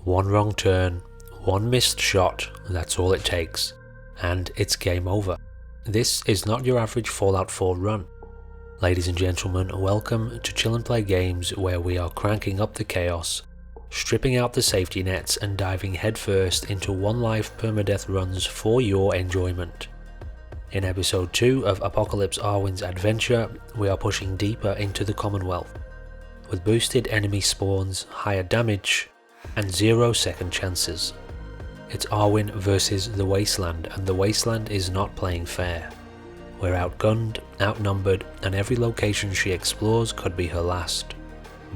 One wrong turn, one missed shot, that's all it takes, and it's game over. This is not your average Fallout 4 run. Ladies and gentlemen, welcome to ChillNPlayGames, where we are cranking up the chaos, stripping out the safety nets and diving headfirst into one-life permadeath runs for your enjoyment. In episode 2 of Apocalypse Arwyn's adventure, we are pushing deeper into the Commonwealth, with boosted enemy spawns, higher damage, and 0 second chances. It's Arwyn versus the Wasteland, and the Wasteland is not playing fair. We're outgunned, outnumbered, and every location she explores could be her last.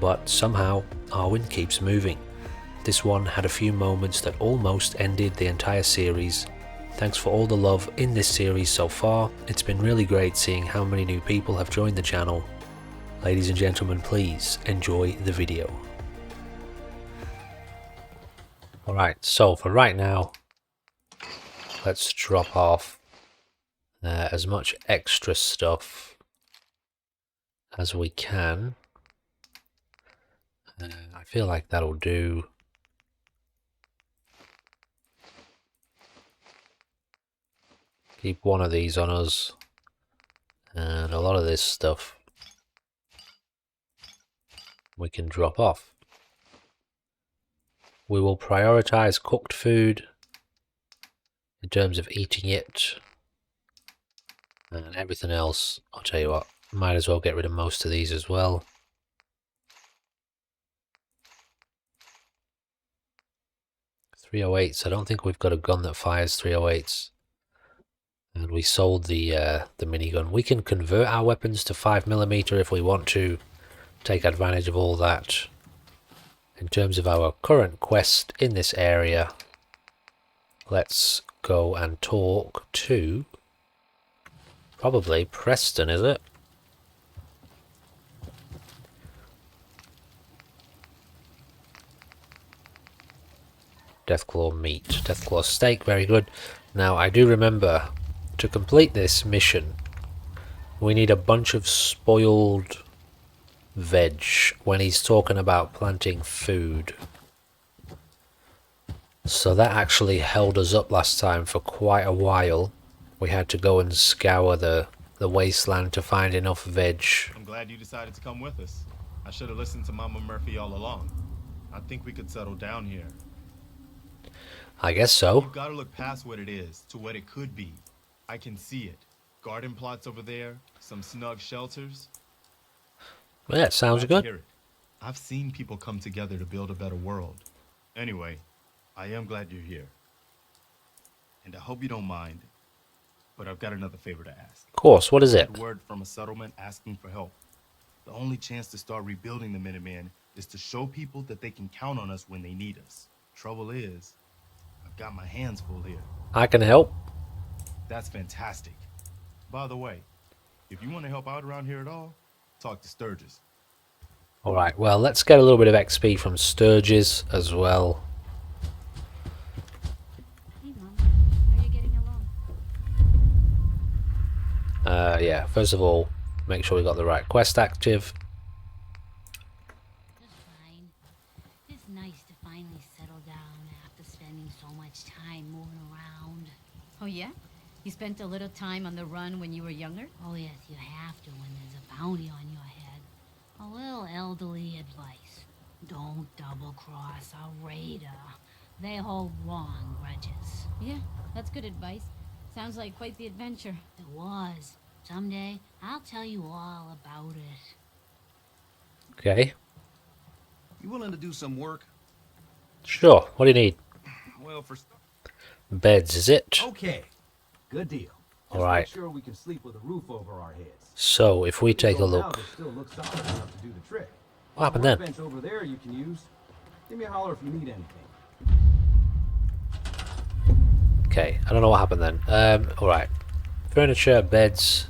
But somehow, Arwyn keeps moving. This one had a few moments that almost ended the entire series. Thanks for all the love in this series so far. It's been really great seeing how many new people have joined the channel. Ladies and gentlemen, please enjoy the video. Alright, so for right now, let's drop off as much extra stuff as we can. I feel like that'll do. Keep one of these on us, and a lot of this stuff we can drop off. We will prioritize cooked food in terms of eating it, and everything else, I'll tell you what, might as well get rid of most of these as well. .308s, I don't think we've got a gun that fires .308s. And we sold the minigun. We can convert our weapons to 5mm if we want to take advantage of all that. In terms of our current quest in this area, let's go and talk to probably Preston, is it? Deathclaw meat, Deathclaw steak, very good. Now I do remember, to complete this mission, we need a bunch of spoiled veg when he's talking about planting food. So that actually held us up last time for quite a while. We had to go and scour the wasteland to find enough veg. I'm glad you decided to come with us. I should have listened to Mama Murphy all along. I think we could settle down here. I guess so. You've got to look past what it is to what it could be. I can see it. Garden plots over there, some snug shelters. Yeah, it sounds good. Hear it. I've seen people come together to build a better world. Anyway, I am glad you're here. And I hope you don't mind, but I've got another favor to ask. Of course, what is it? I had word from a settlement asking for help. The only chance to start rebuilding the Minutemen is to show people that they can count on us when they need us. Trouble is, I've got my hands full here. I can help. That's fantastic. By the way, if you want to help out around here at all, talk to Sturgis. Alright, well, let's get a little bit of XP from Sturgis as well. Hey, Mom. How are you getting along? Yeah, first of all, make sure we got the right quest active. Just fine. It's nice to finally settle down after spending so much time moving around. Oh yeah? You spent a little time on the run when you were younger? Oh yes, you have to when there's a bounty on your head. A little elderly advice. Don't double-cross a raider. They hold long grudges. Yeah, that's good advice. Sounds like quite the adventure. It was. Someday, I'll tell you all about it. Okay. You willing to do some work? Sure, what do you need? Well, for Beds, is it? okay, good deal. Just Alright. make sure we can sleep with a roof over our heads. So, if we take a Now, look. they still look solid enough to do the trick. What happened There's a then? bench over there you can use. Give me a holler if you need anything. Okay, I don't know what happened then. Alright. Furniture, beds.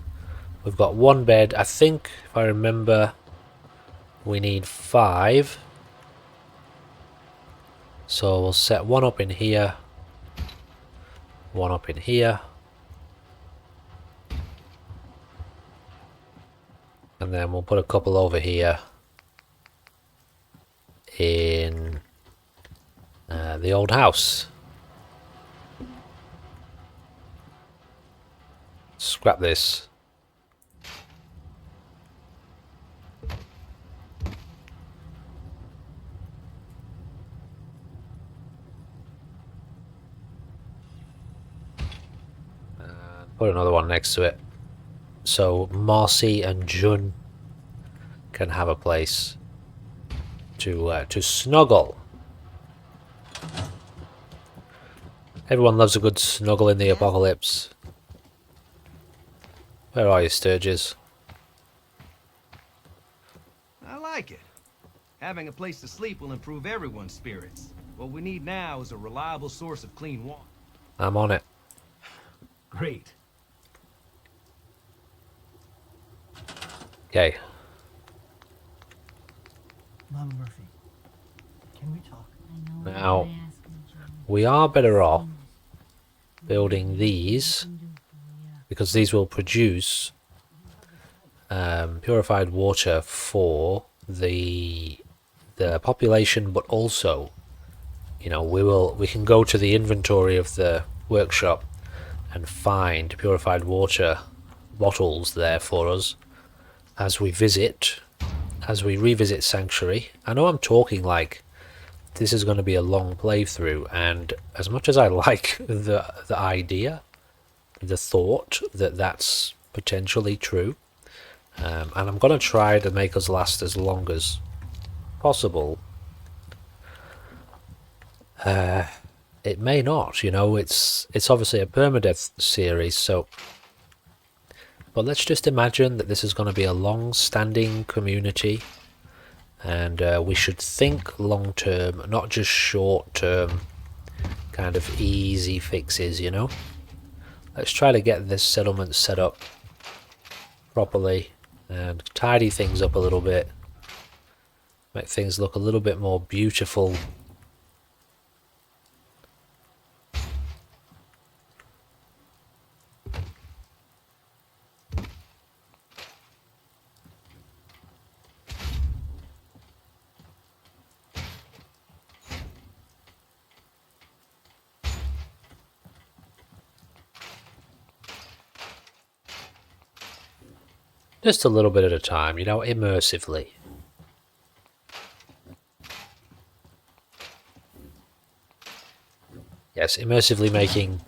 We've got one bed. I think, if I remember, we need 5. So we'll set one up in here. One up in here. And then we'll put a couple over here. In The old house. Scrap this. Put another one next to it. So Marcy and Jun can have a place to snuggle. Everyone loves a good snuggle in the apocalypse. Where are you, Sturges? I like it. Having a place to sleep will improve everyone's spirits. What we need now is a reliable source of clean water. I'm on it. Great. Okay. Mama Murphy, can we talk? I know what Now, you're asking, Jim. we are better off What building these, can do for you? because these will produce purified water for the population, but also, you know, we can go to the inventory of the workshop and find purified water bottles there for us as we revisit Sanctuary. I know I'm talking like this is going to be a long playthrough, and as much as I like the idea, the thought that that's potentially true, and I'm going to try to make us last as long as possible, it may not, you know. It's obviously a permadeath series, so, but let's just imagine that this is going to be a long-standing community, and we should think long-term, not just short-term kind of easy fixes, you know. Let's try to get this settlement set up properly and tidy things up a little bit, make things look a little bit more beautiful. Just a little bit at a time, you know, immersively. Yes, immersively making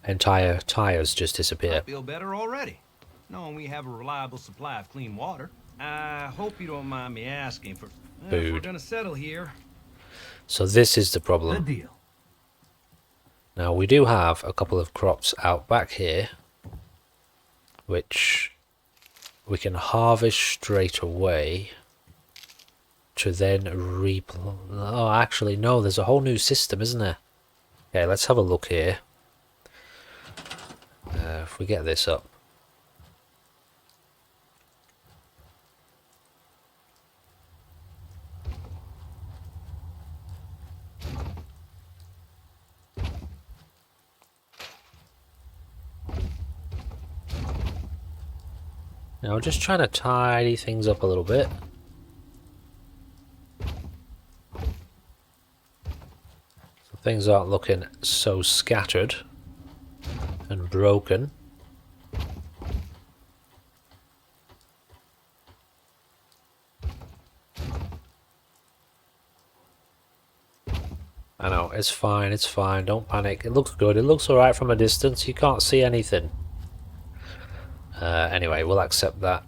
entire tires just I disappear. feel better already, knowing we have a reliable supply of clean water. I hope you don't mind me asking for... If we're Food. gonna settle here... So this is the Good problem. deal. Now we do have a couple of crops out back here, which we can harvest straight away to then replant. Oh, actually no, there's a whole new system, isn't there? Okay, let's have a look here. If we get this up. Now we're just trying to tidy things up a little bit. So things aren't looking so scattered and broken. I know, it's fine, don't panic. It looks good, it looks alright from a distance, you can't see anything. Anyway, we'll accept that.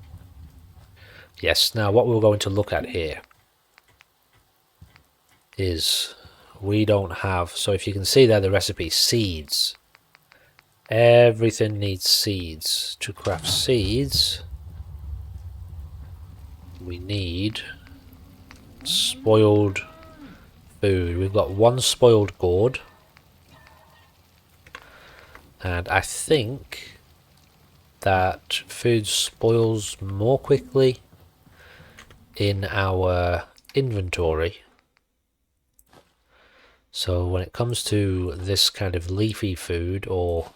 Yes, now what we're going to look at here is we don't have, so if you can see there the recipe, seeds. Everything needs seeds. To craft seeds, we need spoiled food. We've got one spoiled gourd, and I think that food spoils more quickly in our inventory. So when it comes to this kind of leafy food or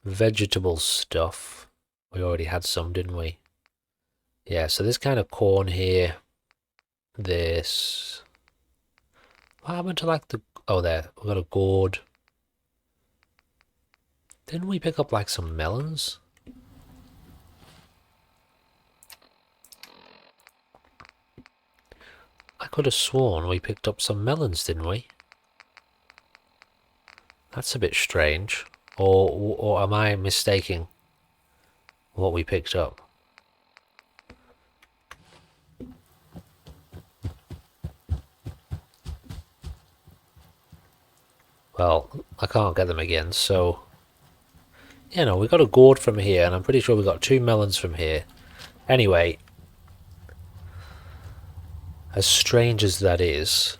vegetable stuff, we already had some, didn't we? Yeah, so this kind of corn here, this What happened to like the... Oh, there. We got a gourd. Didn't we pick up like some melons? I could have sworn we picked up some melons, didn't we? That's a bit strange. Or am I mistaking what we picked up? Well, I can't get them again, so... You know, we got a gourd from here, and I'm pretty sure we got 2 melons from here. Anyway, as strange as that is,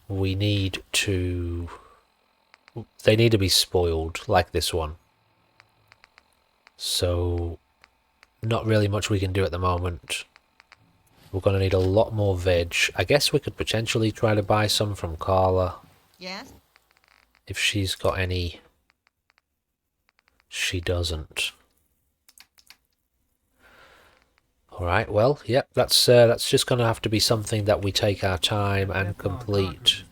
we need to... They need to be spoiled, like this one. So, not really much we can do at the moment. We're going to need a lot more veg. I guess we could potentially try to buy some from Carla. Yes? If she's got any. She doesn't. Alright, well, yep, that's just going to have to be something that we take our time and complete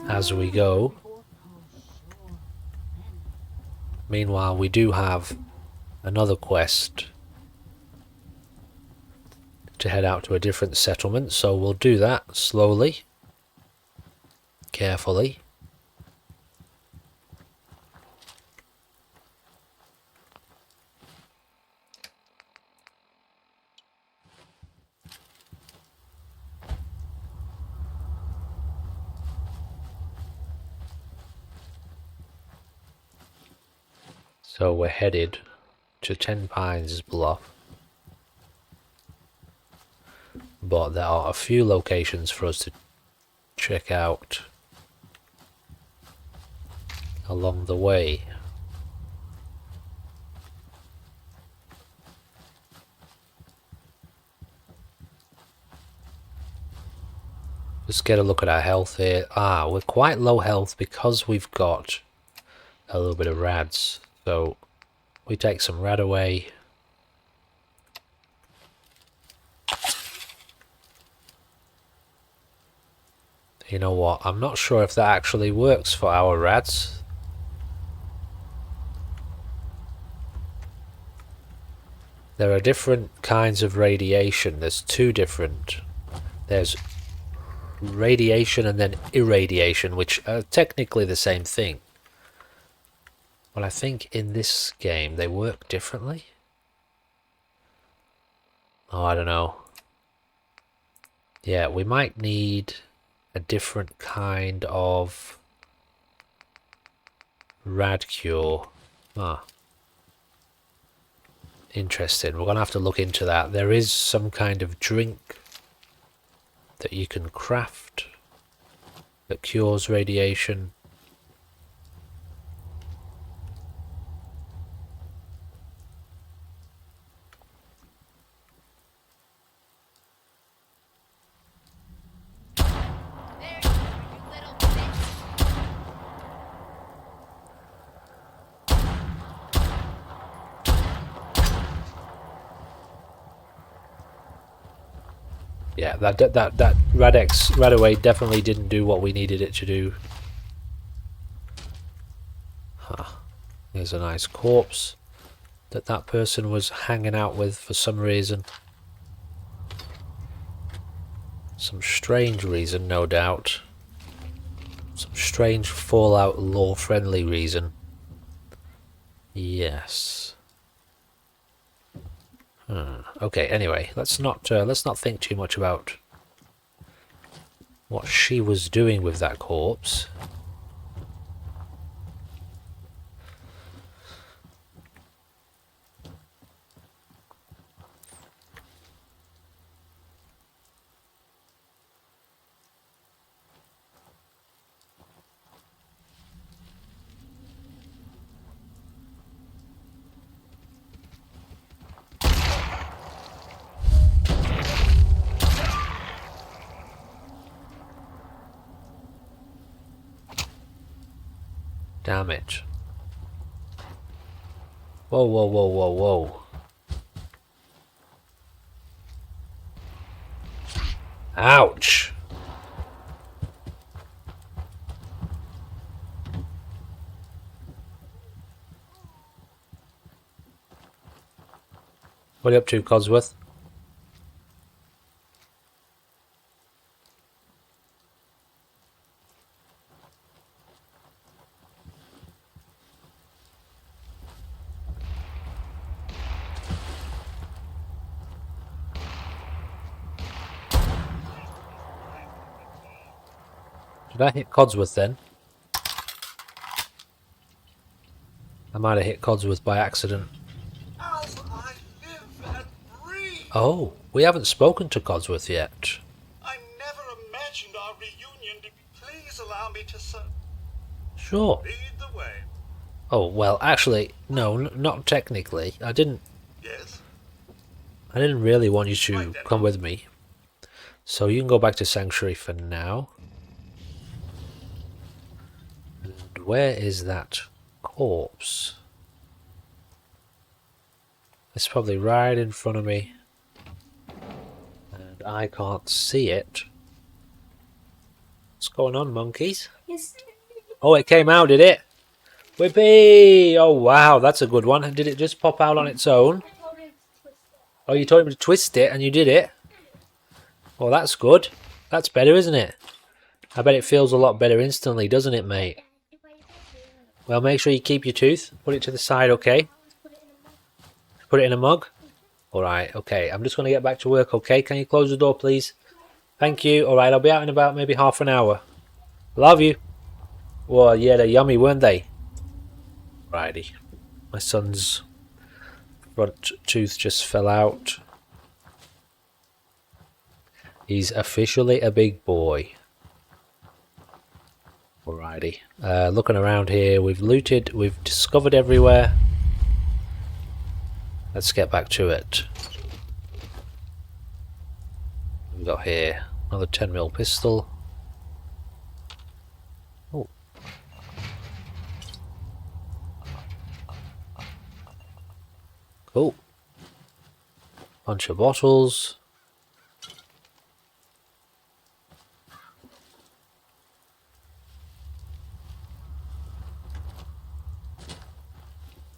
as we go. Meanwhile, we do have another quest to head out to a different settlement, so we'll do that slowly, carefully. So we're headed to 10 Pines Bluff, but there are a few locations for us to check out along the way. Let's get a look at our health here. We're quite low health because we've got a little bit of rads. So we take some rad away. You know what? I'm not sure if that actually works for our rads. There are different kinds of radiation. There's 2 different. There's radiation and then irradiation, which are technically the same thing. But I think in this game they work differently. Oh, I don't know. Yeah, we might need a different kind of rad cure. Interesting. We're going to have to look into that. There is some kind of drink that you can craft that cures radiation. Yeah, that Radaway definitely didn't do what we needed it to do. There's a nice corpse that person was hanging out with for some reason. Some strange reason, no doubt. Some strange Fallout lore friendly reason. Yes. Okay, anyway, let's not think too much about what she was doing with that corpse. Damn it. Whoa, whoa, whoa, whoa, whoa. Ouch! What are you up to, Codsworth? Did I hit Codsworth then? I might have hit Codsworth by accident. As I live and breathe. Oh, we haven't spoken to Codsworth yet. I never imagined our reunion. Please allow me to Sure. lead the way. Oh, well, actually, no, not technically. I didn't Yes? really want you to come with me. So you can go back to Sanctuary for now. And where is that corpse? It's probably right in front of me. And I can't see it. What's going on, monkeys? Oh, it came out, did it? Whippy! Oh, wow, that's a good one. Did it just pop out on its own? Oh, you told him to twist it and you did it? Well, that's good. That's better, isn't it? I bet it feels a lot better instantly, doesn't it, mate? Well, make sure you keep your tooth. Put it to the side, okay? Put it in a mug? Alright, okay. I'm just going to get back to work, okay? Can you close the door, please? Thank you. Alright, I'll be out in about maybe half an hour. Love you. Well, yeah, they're yummy, weren't they? Righty. My son's front tooth just fell out. He's officially a big boy. Alrighty. Looking around here, we've looted, we've discovered everywhere. Let's get back to it. We've got here another 10mm pistol. Oh. Cool. Bunch of bottles.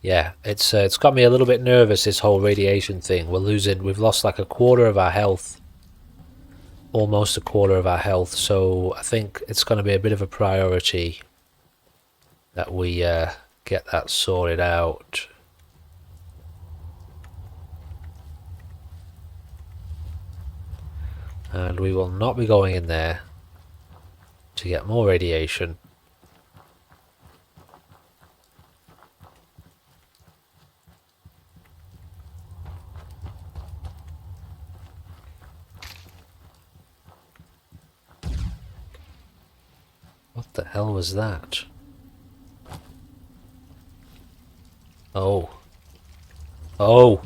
Yeah, it's got me a little bit nervous, this whole radiation thing. We've lost like a quarter of our health. Almost a quarter of our health, so I think it's going to be a bit of a priority that we get that sorted out. And we will not be going in there to get more radiation. What the hell was that? Oh. Oh!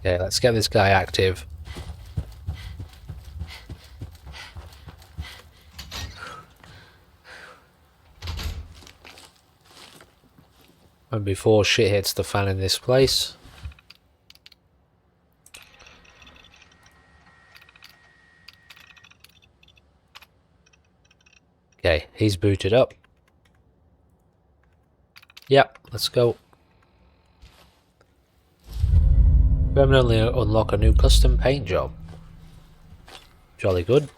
Okay, let's get this guy active. And before shit hits the fan in this place. Okay, he's booted up. Yep, let's go. Permanently unlock a new custom paint job. Jolly good.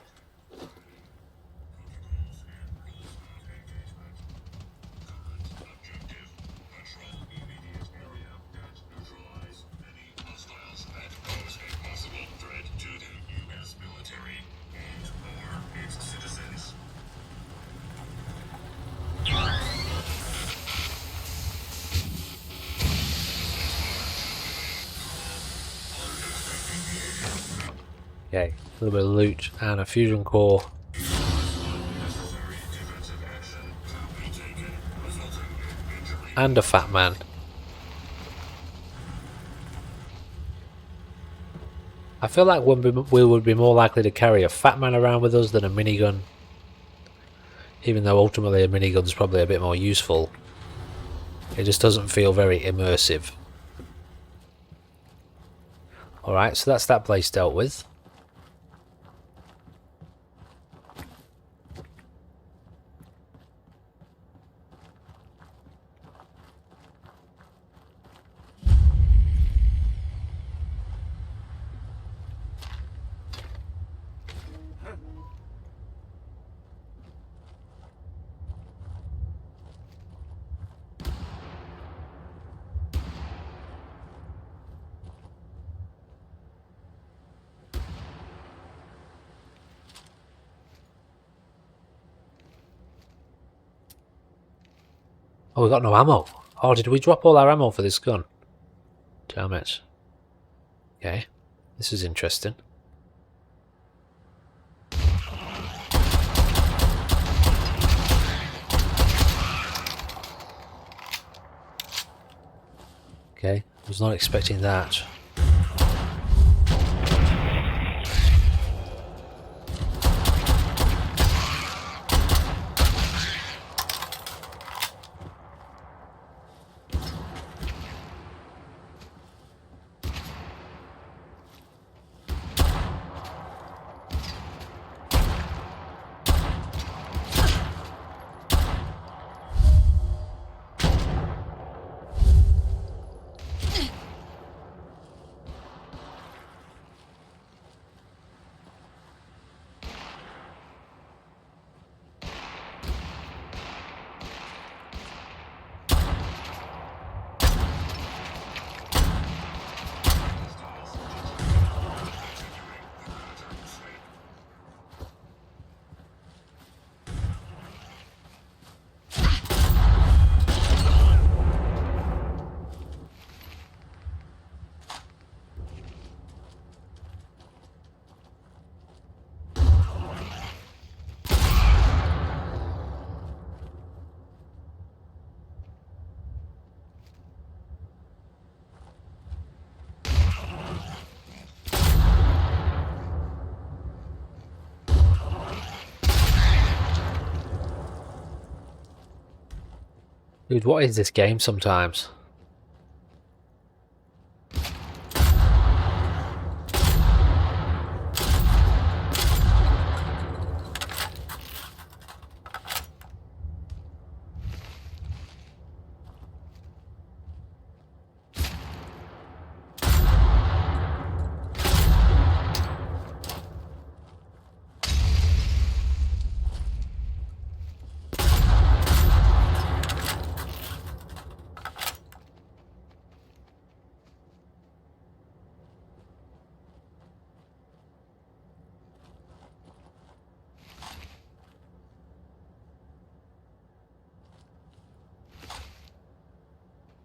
Okay, a little bit of loot and a fusion core. And a fat man. I feel like we would be more likely to carry a fat man around with us than a minigun. Even though ultimately a minigun's probably a bit more useful. It just doesn't feel very immersive. Alright, so that's that place dealt with. Oh, we got no ammo. Oh, did we drop all our ammo for this gun? Damn it. Okay, this is interesting. Okay, was not expecting that. Dude, what is this game sometimes?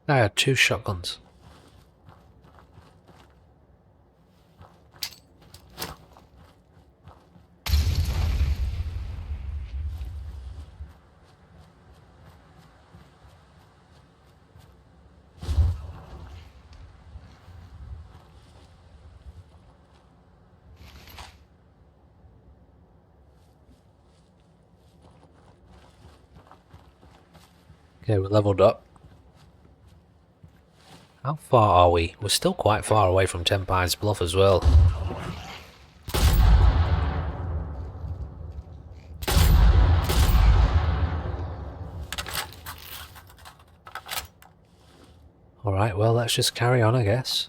I had 2 shotguns. Okay, we're leveled up. How far are we? We're still quite far away from 10 Pines Bluff as well. Alright, well, let's just carry on, I guess.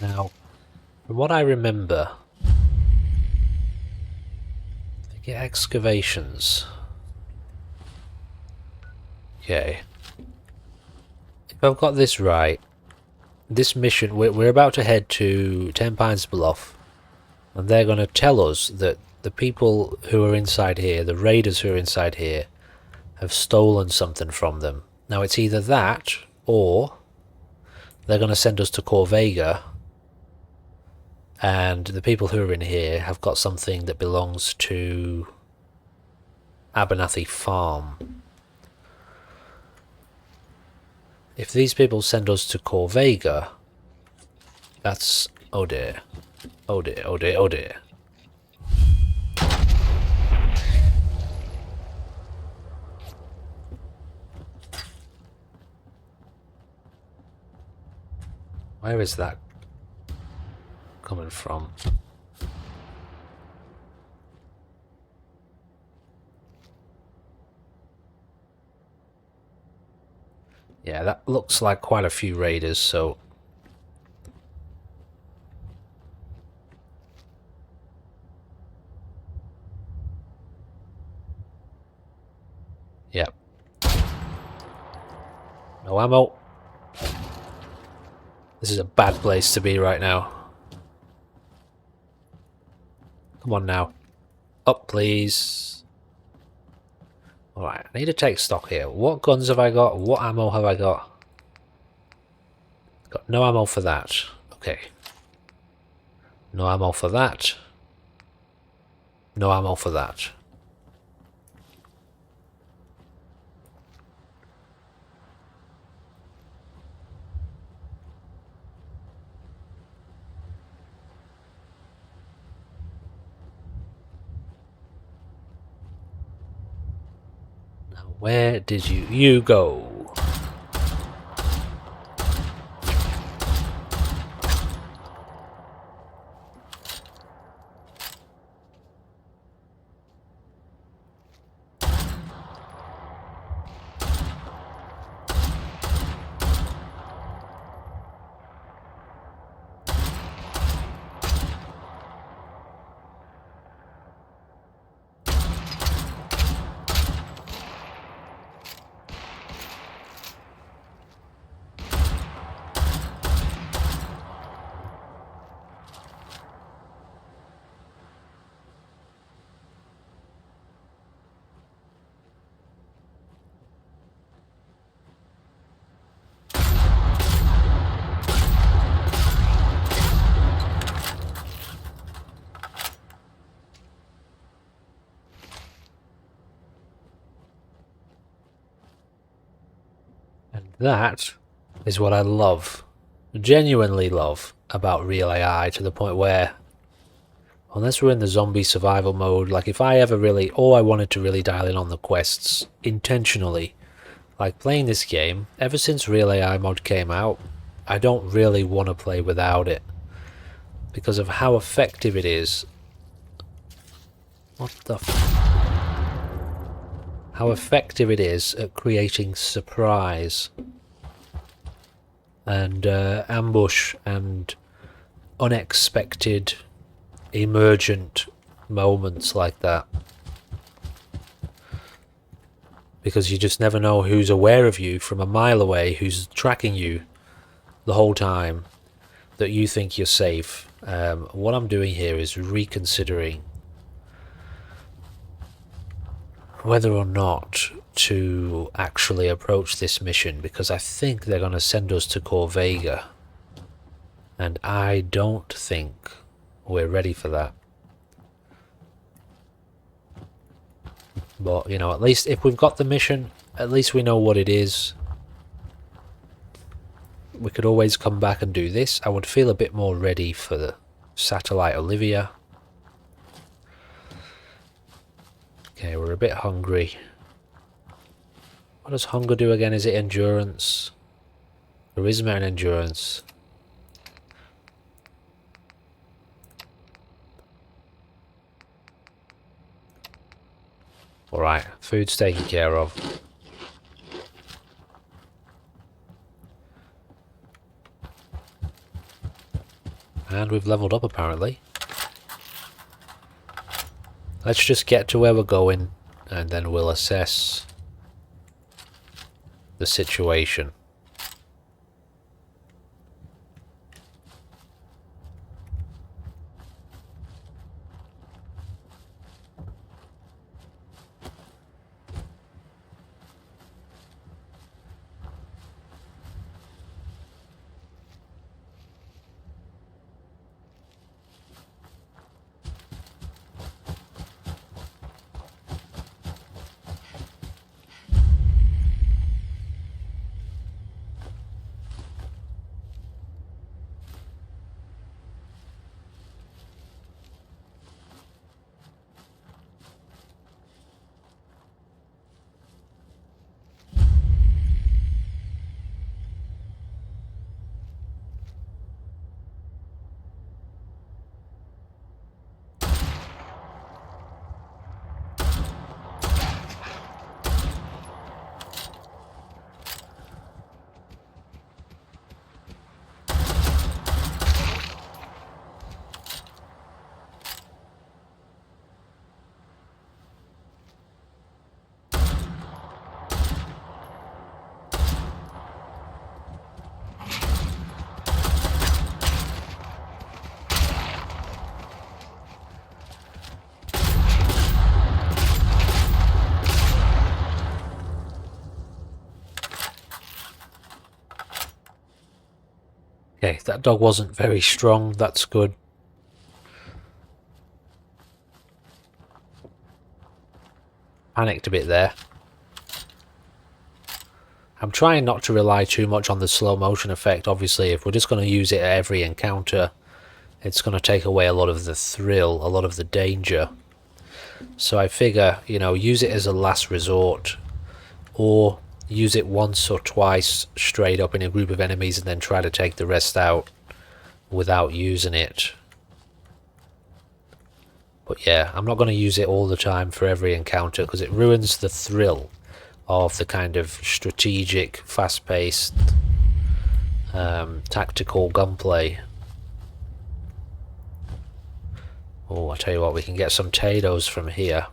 Now, from what I remember, I get excavations. Okay. If I've got this right, this mission, we're about to head to 10 Pines Bluff, and they're going to tell us that the people who are inside here, the raiders who are inside here, have stolen something from them. Now it's either that, or they're going to send us to Corvega, and the people who are in here have got something that belongs to Abernathy Farm. If these people send us to Corvega, that's... oh dear. Oh dear, oh dear, oh dear. Where is that coming from? Yeah, that looks like quite a few raiders, so... yep. No ammo. This is a bad place to be right now. Come on now. Up, please. Alright, I need to take stock here. What guns have I got? What ammo have I got? Got no ammo for that. Okay. No ammo for that. No ammo for that. Now, where did you go? That is what I love, genuinely love, about real AI, to the point where, unless we're in the zombie survival mode, like if I ever really, or I wanted to really dial in on the quests intentionally, like playing this game, ever since real AI mod came out, I don't really want to play without it, because of how effective it is. What the how effective it is at creating surprise and ambush and unexpected emergent moments like that, because you just never know who's aware of you from a mile away, who's tracking you the whole time that you think you're safe. What I'm doing here is reconsidering whether or not to actually approach this mission, because I think they're going to send us to Corvega, and I don't think we're ready for that. But, you know, at least if we've got the mission, at least we know what it is. We could always come back and do this. I would feel a bit more ready for the Satellite Olivia. Okay, we're a bit hungry. What does hunger do again? Is it endurance? Charisma and endurance. Alright, food's taken care of. And we've leveled up apparently. Let's just get to where we're going and then we'll assess the situation. Okay, that dog wasn't very strong, that's good. Panicked a bit there. I'm trying not to rely too much on the slow motion effect. Obviously, if we're just going to use it at every encounter, it's going to take away a lot of the thrill, a lot of the danger. So I figure, you know, use it as a last resort, or use it once or twice straight up in a group of enemies and then try to take the rest out without using it. But yeah, I'm not going to use it all the time for every encounter because it ruins the thrill of the kind of strategic, fast-paced, tactical gunplay. Oh, I tell you what, we can get some potatoes from here.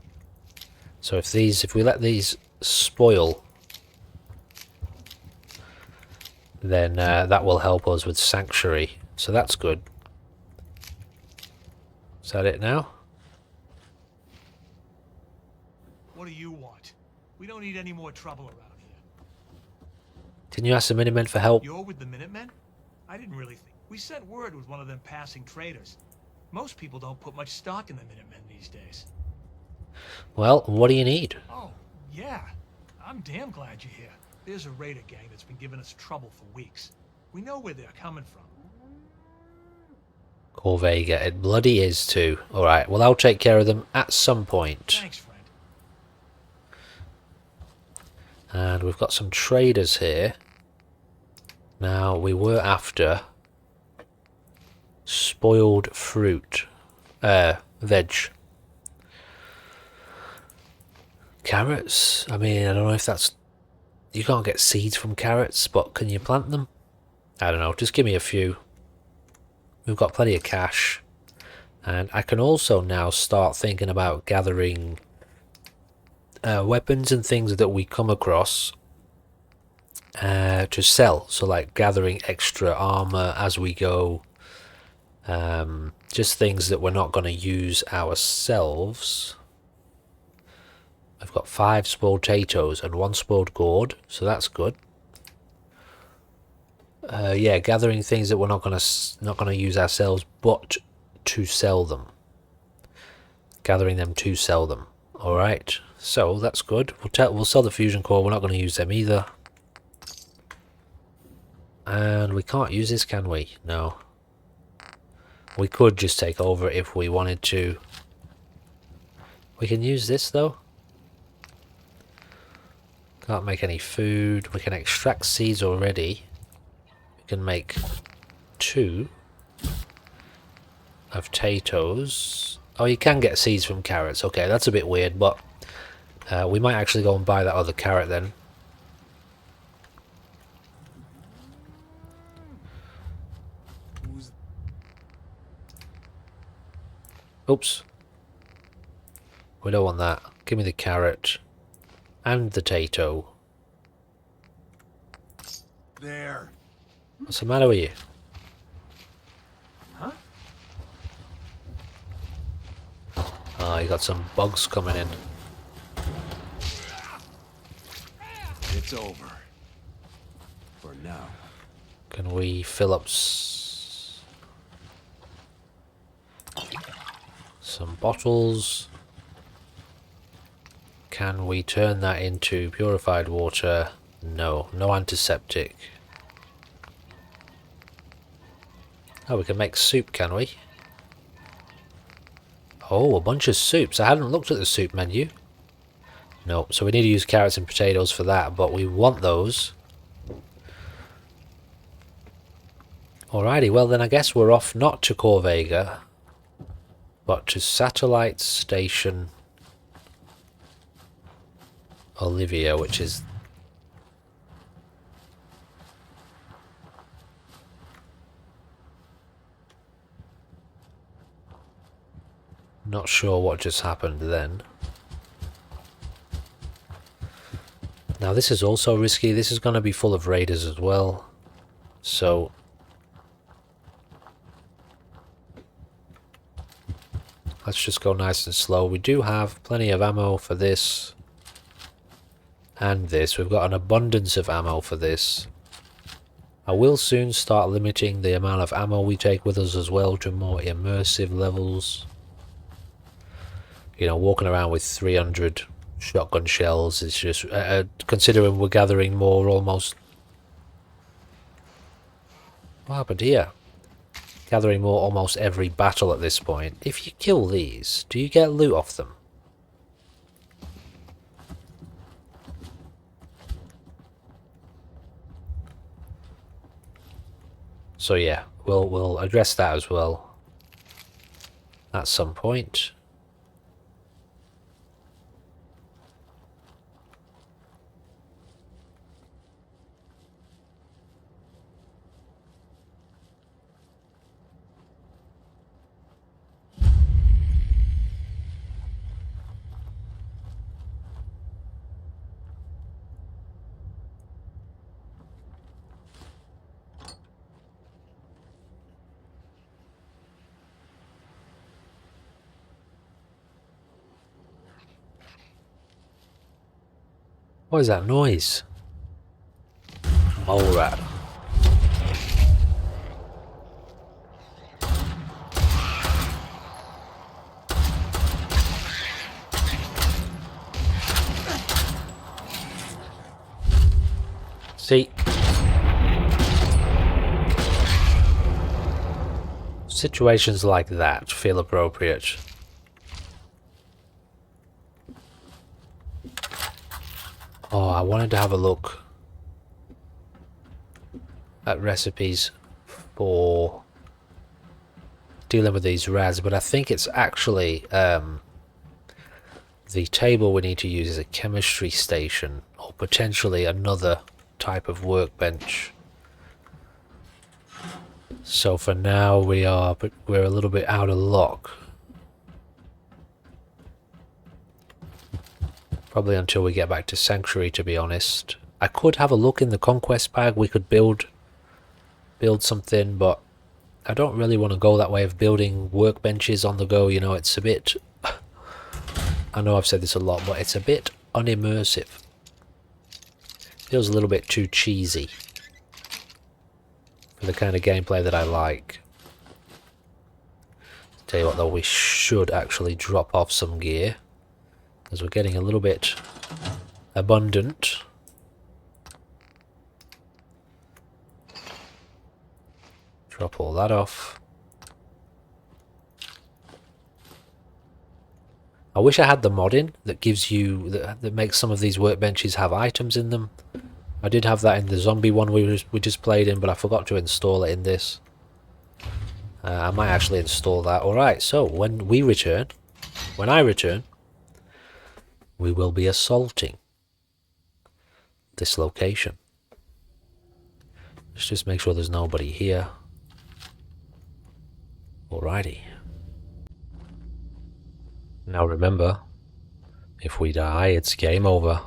So if we let these spoil, then that will help us with Sanctuary. So that's good. Is that it now? What do you want? We don't need any more trouble around here. Didn't you ask the Minutemen for help? You're with the Minutemen? I didn't really think. We sent word with one of them passing traders. Most people don't put much stock in the Minutemen these days. Well, what do you need? Oh, yeah. I'm damn glad you're here. There's a raider gang that's been giving us trouble for weeks. We know where they're coming from. Corvega, it bloody is too. Alright, well I'll take care of them at some point. Thanks, friend. And we've got some traders here. Now, we were after spoiled fruit. Veg. Carrots? I mean, I don't know if that's... You can't get seeds from carrots, but can you plant them? I don't know, just give me a few. We've got plenty of cash. And I can also now start thinking about gathering weapons and things that we come across to sell. So like gathering extra armor as we go. Just things that we're not going to use ourselves. I've got 5 spoiled potatoes and 1 spoiled gourd, so that's good. Yeah, gathering things that we're not gonna use ourselves, but to sell them. Gathering them to sell them. All right, so that's good. We'll sell the fusion core. We're not going to use them either. And we can't use this, can we? No. We could just take over if we wanted to. We can use this though. Can't make any food. We can extract seeds already. We can make 2 of potatoes. Oh, you can get seeds from carrots. Okay, that's a bit weird, but we might actually go and buy that other carrot then. Oops. We don't want that. Give me the carrot. And the potato. There. What's the matter with you? Huh? Oh, you got some bugs coming in. It's over. For now. Can we fill up some bottles? Can we turn that into purified water? No, no antiseptic. Oh, we can make soup, can we? Oh, a bunch of soups. I hadn't looked at the soup menu. No, so we need to use carrots and potatoes for that, but we want those. Alrighty, well then I guess we're off not to Corvega, but to Satellite Station Olivia, which is... Not sure what just happened then. Now this is also risky. This is going to be full of raiders as well. So... let's just go nice and slow. We do have plenty of ammo for this. And this. We've got an abundance of ammo for this. I will soon start limiting the amount of ammo we take with us as well to more immersive levels. You know, walking around with 300 shotgun shells is just, considering we're gathering more almost... What happened here? Gathering more almost every battle at this point. If you kill these, do you get loot off them? So yeah, we'll address that as well at some point. What is that noise? Mole rat. See? Situations like that feel appropriate. Oh, I wanted to have a look at recipes for dealing with these rads, but I think it's actually the table we need to use is a chemistry station, or potentially another type of workbench. So for now we're a little bit out of luck. Probably until we get back to Sanctuary, to be honest. I could have a look in the Conquest bag. We could build something, but I don't really want to go that way of building workbenches on the go. You know, it's a bit... I know I've said this a lot, but it's a bit unimmersive. Feels a little bit too cheesy for the kind of gameplay that I like. Tell you what though, we should actually drop off some gear, because we're getting a little bit abundant. Drop all that off. I wish I had the modding that gives you, that makes some of these workbenches have items in them. I did have that in the zombie one we just played in, but I forgot to install it in this. I might actually install that. Alright, so when I return, we will be assaulting this location. Let's just make sure there's nobody here. Alrighty. Now remember, if we die, it's game over.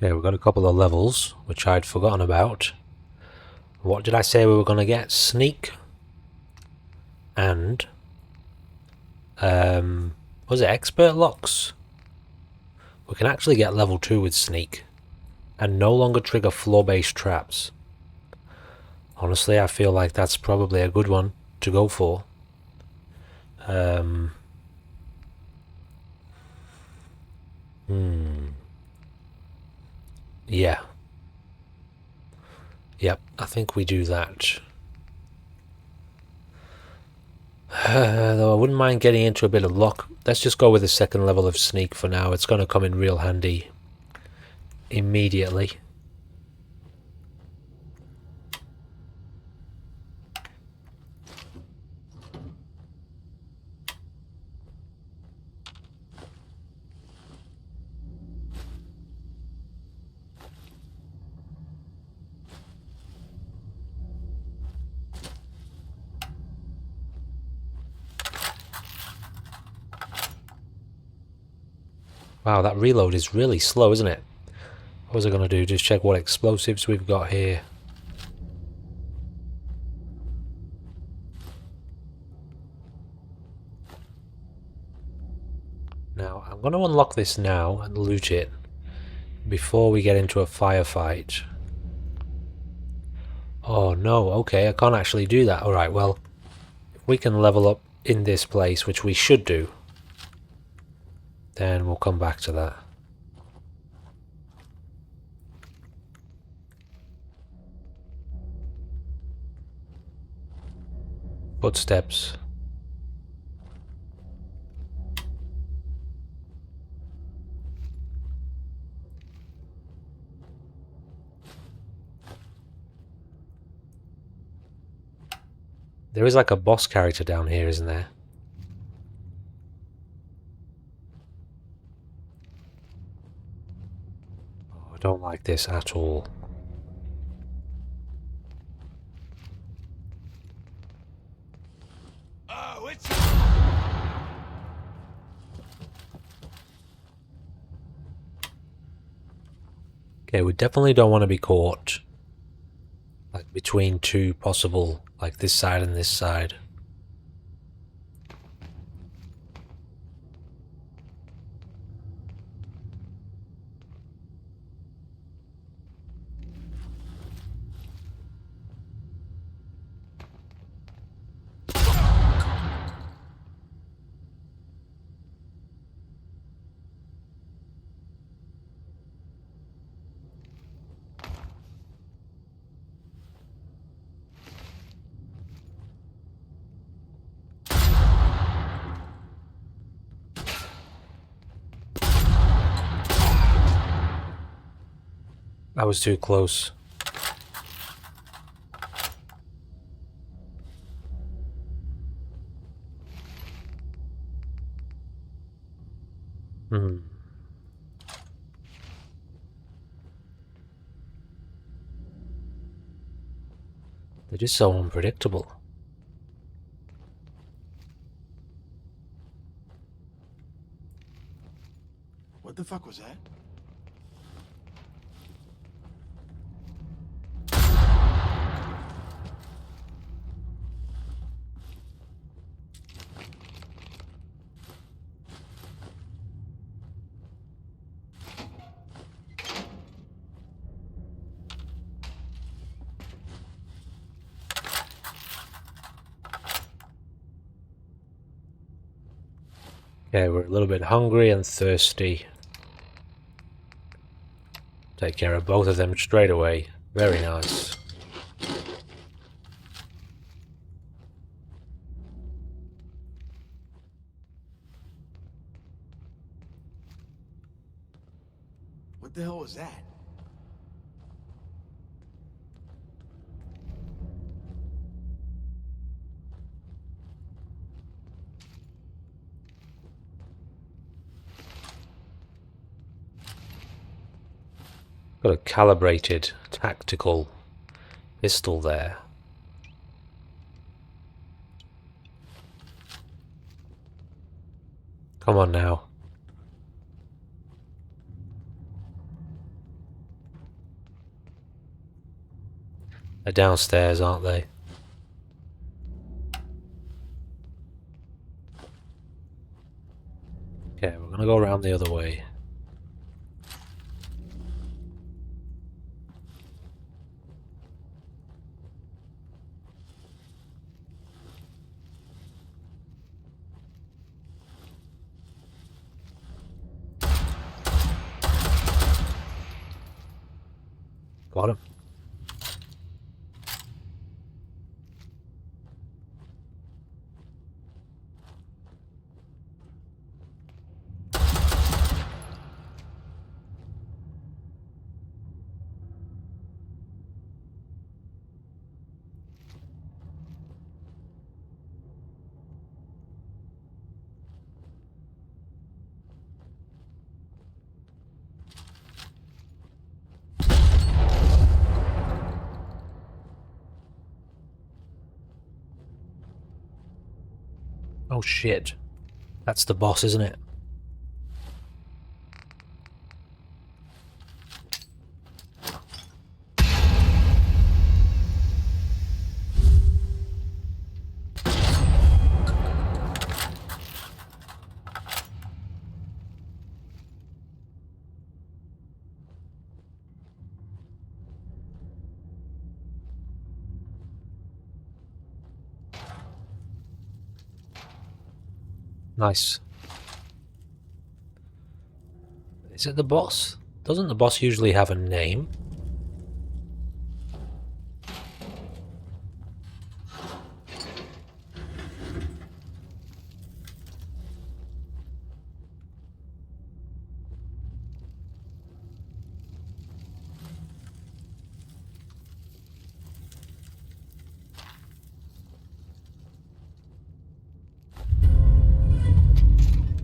Okay, we've got a couple of levels, which I'd forgotten about. What did I say we were going to get? Sneak. And... was it expert locks? We can actually get level 2 with sneak. And no longer trigger floor-based traps. Honestly, I feel like that's probably a good one to go for. Yeah. Yep, I think we do that. Though I wouldn't mind getting into a bit of luck. Let's just go with the second level of sneak for now. It's going to come in real handy immediately. Wow, that reload is really slow, isn't it? What was I going to do? Just check what explosives we've got here. Now, I'm going to unlock this now and loot it before we get into a firefight. Oh no, okay, I can't actually do that. Alright, well, if we can level up in this place, which we should do, then we'll come back to that. Footsteps. There is like a boss character down here, isn't there? Oh, I don't like this at all. Oh, it's... Okay, we definitely don't want to be caught like between two possible, like this side and this side. That was too close. Hmm. They're just so unpredictable. What the fuck was that? Okay, we're a little bit hungry and thirsty. Take care of both of them straight away. Very nice. What the hell was that? Got a calibrated tactical pistol there. Come on now. They're downstairs, aren't they? Okay, we're gonna go around the other way. Got him. Oh shit. That's the boss, isn't it? Nice. Is it the boss? Doesn't the boss usually have a name?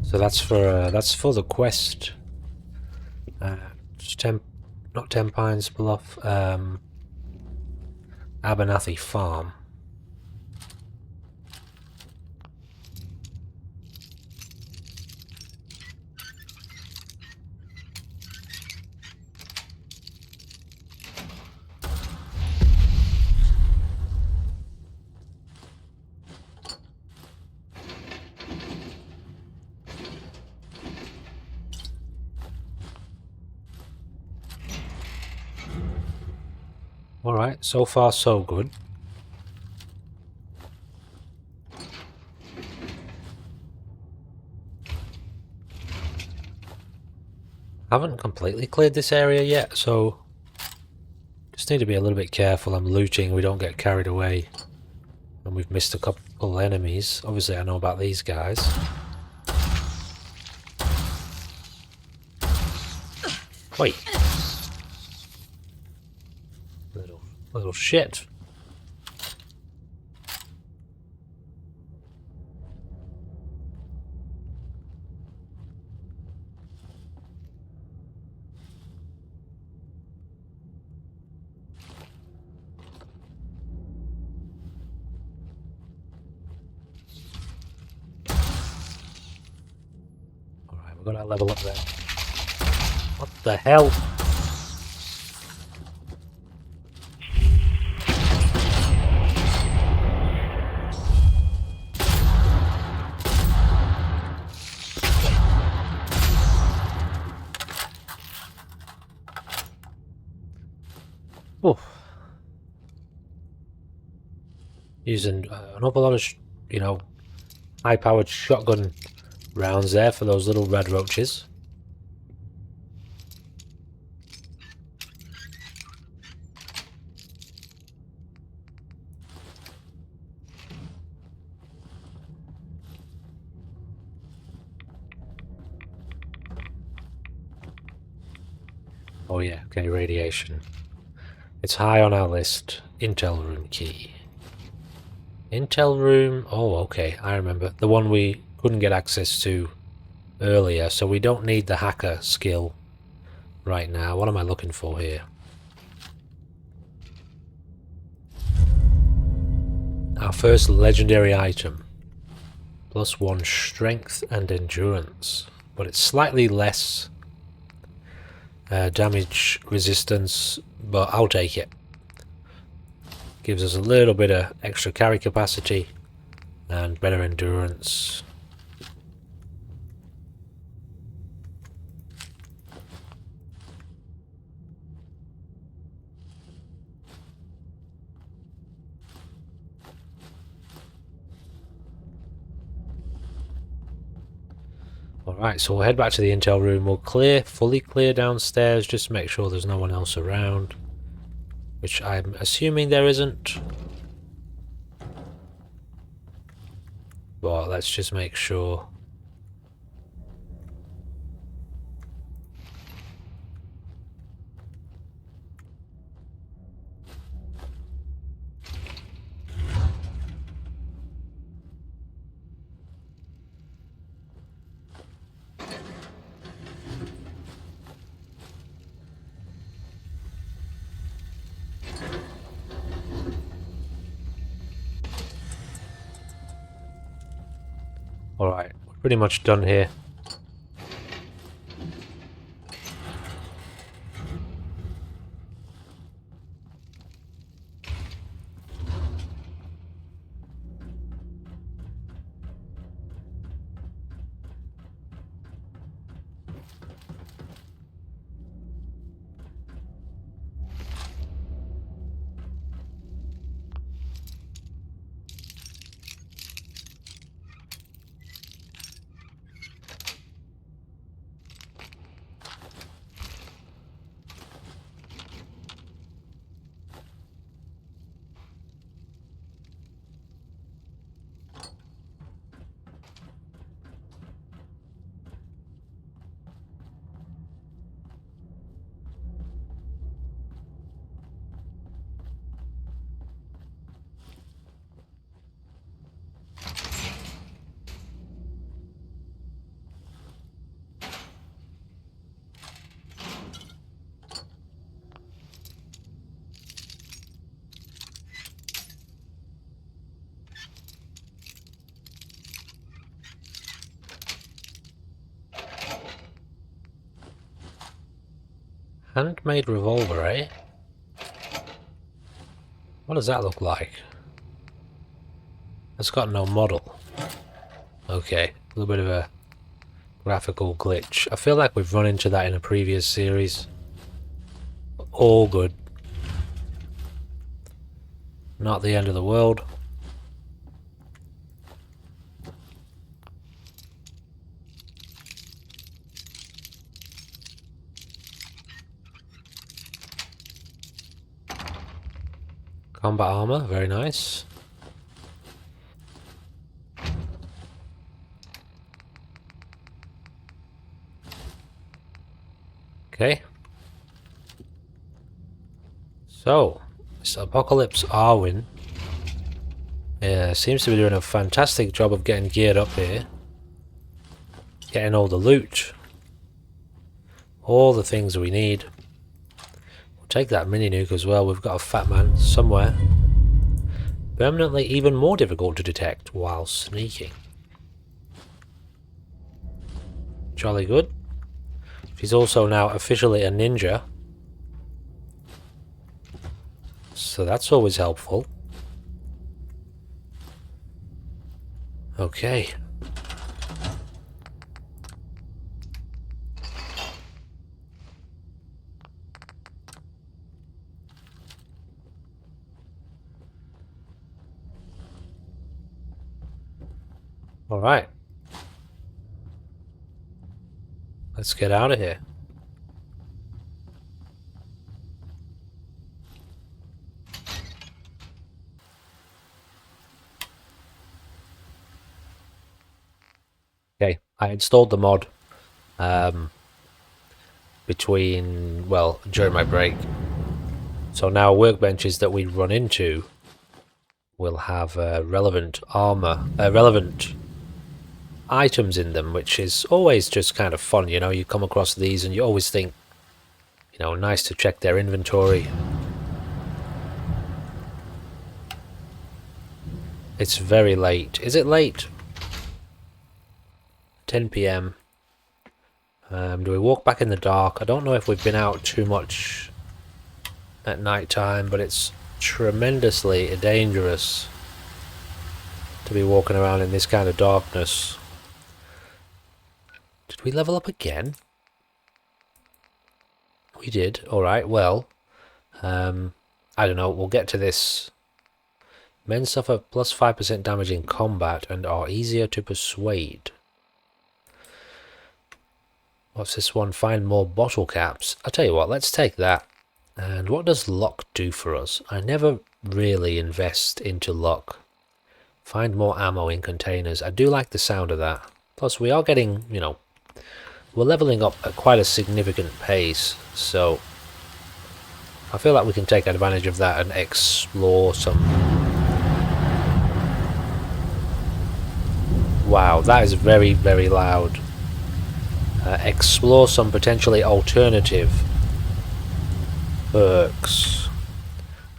So that's for the quest. Not Ten Pines Bluff. Abernathy Farm. Alright, so far so good. Haven't completely cleared this area yet, so just need to be a little bit careful. I'm looting, we don't get carried away. And we've missed a couple enemies. Obviously I know about these guys. Wait. Little shit. Alright, we've got to level up there. What the hell? Oh. Using an awful lot of, high-powered shotgun rounds there for those little red roaches. Oh yeah, okay, radiation. It's high on our list. Intel room key. Intel room, oh okay, I remember. The one we couldn't get access to earlier, so we don't need the hacker skill right now. What am I looking for here? Our first legendary item. +1 strength and endurance, but it's slightly less damage resistance, but I'll take it. Gives us a little bit of extra carry capacity and better endurance. Alright, so we'll head back to the intel room. We'll fully clear downstairs, just to make sure there's no one else around. Which I'm assuming there isn't. But let's just make sure. Alright, we're pretty much done here. Handmade revolver, eh? What does that look like? It's got no model. Okay, a little bit of a graphical glitch. I feel like we've run into that in a previous series. All good. Not the end of the world. Combat armor, very nice. Okay. So, this Apocalypse Arwin seems to be doing a fantastic job of getting geared up here. Getting all the loot. All the things we need. We'll take that mini nuke as well. We've got a fat man somewhere. Permanently even more difficult to detect while sneaking. Jolly good. She's also now officially a ninja. So that's always helpful. Okay. All right. Let's get out of here. Okay, I installed the mod during my break. So now workbenches that we run into will have relevant armor, relevant items in them, which is always just kind of fun, you know. You come across these and you always think, you know, nice to check their inventory. It's very late. Is it late? 10 PM. Do we walk back in the dark? I don't know if we've been out too much at night time, but it's tremendously dangerous to be walking around in this kind of darkness. Did we level up again? We did. Alright, well, I don't know, we'll get to this. Men suffer plus 5% damage in combat and are easier to persuade. What's this one? Find more bottle caps. I'll tell you what, let's take that. And what does luck do for us? I never really invest into luck. Find more ammo in containers. I do like the sound of that. Plus we are getting, you know, we're leveling up at quite a significant pace, so I feel like we can take advantage of that and explore some... Wow, that is very, very loud. Explore some potentially alternative perks.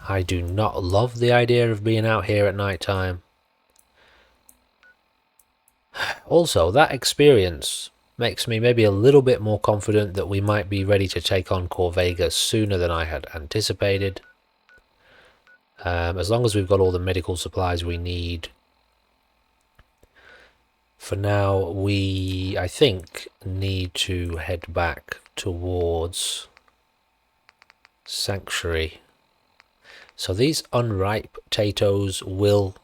I do not love the idea of being out here at night time. Also, that experience makes me maybe a little bit more confident that we might be ready to take on Corvega sooner than I had anticipated. As long as we've got all the medical supplies we need. For now, we, I think, need to head back towards Sanctuary. So these unripe potatoes will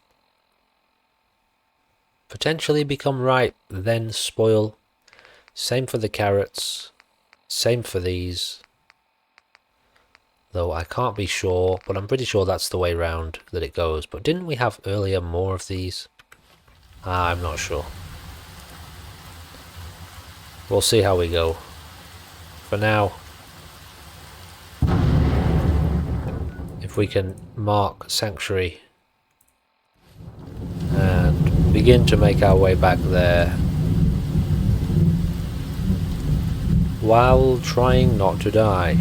potentially become ripe, then spoil. Same for the carrots. Same for these. Though I can't be sure, but I'm pretty sure that's the way round that it goes. But didn't we have earlier more of these? I'm not sure. We'll see how we go. For now, if we can mark Sanctuary and begin to make our way back there while trying not to die.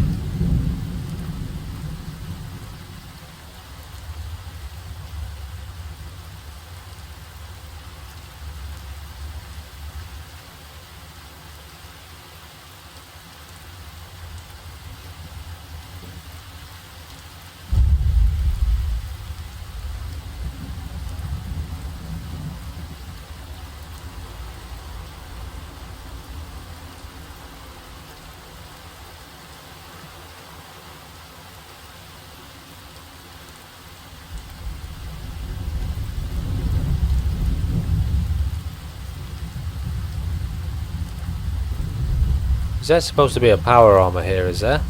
Is there supposed to be a power armor here, is there?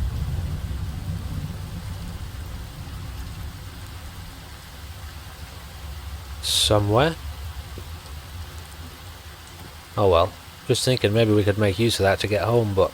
Somewhere? Oh well. Just thinking maybe we could make use of that to get home, but...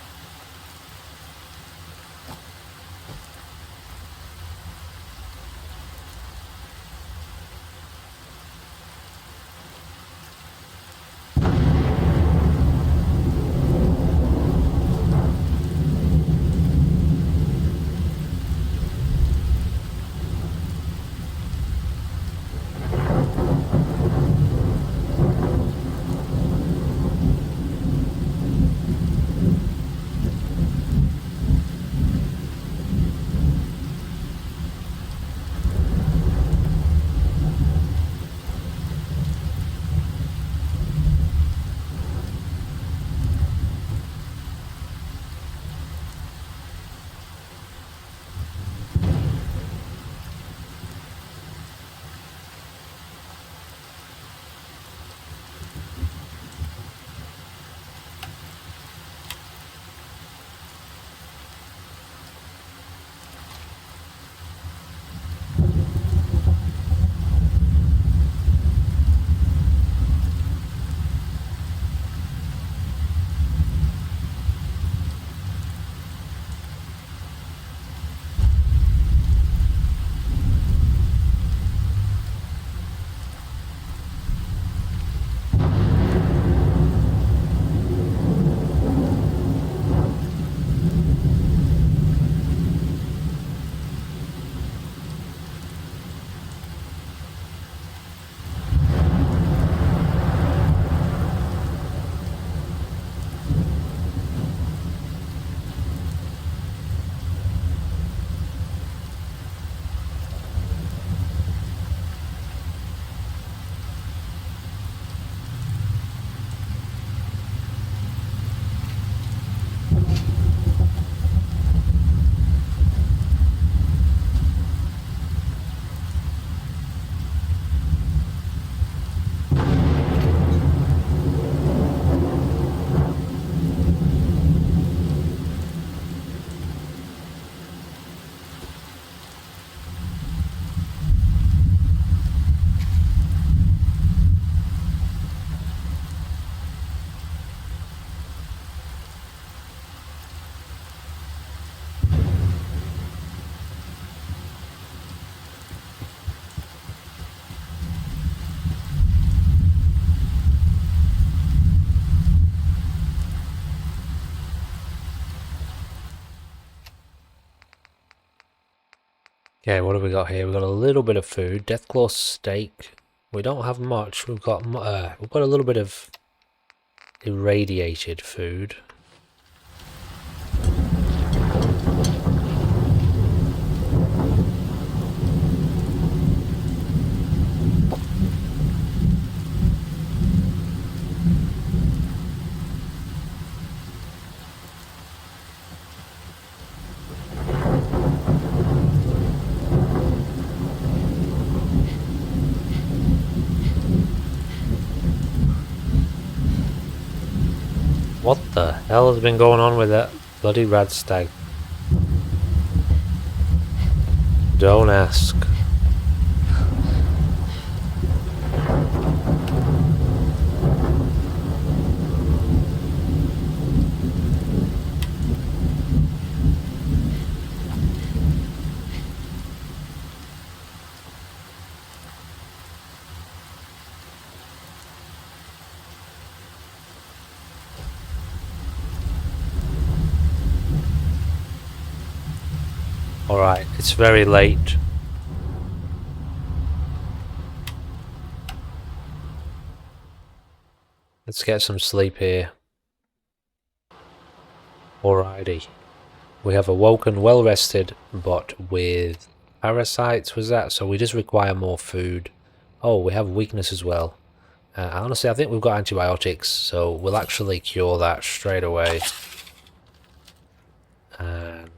Okay, what have we got here? We've got a little bit of food. Deathclaw steak. We don't have much. We've got a little bit of irradiated food. What the hell has been going on with that bloody rad stag? Don't ask. Alright, it's very late. Let's get some sleep here. Alrighty. We have awoken well rested, but with parasites, was that? So we just require more food. Oh, we have weakness as well. Honestly, I think we've got antibiotics, so we'll actually cure that straight away. And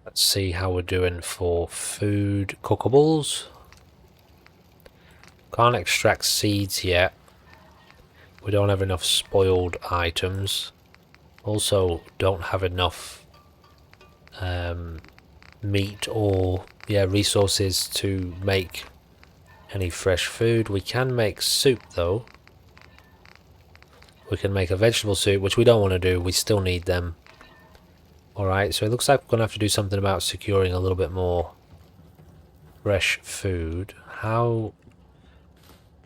let's see how we're doing for food cookables. Can't extract seeds yet. We don't have enough spoiled items. Also, don't have enough meat or resources to make any fresh food. We can make soup though. We can make a vegetable soup, which we don't want to do. We still need them. Alright, so it looks like we're going to have to do something about securing a little bit more fresh food. How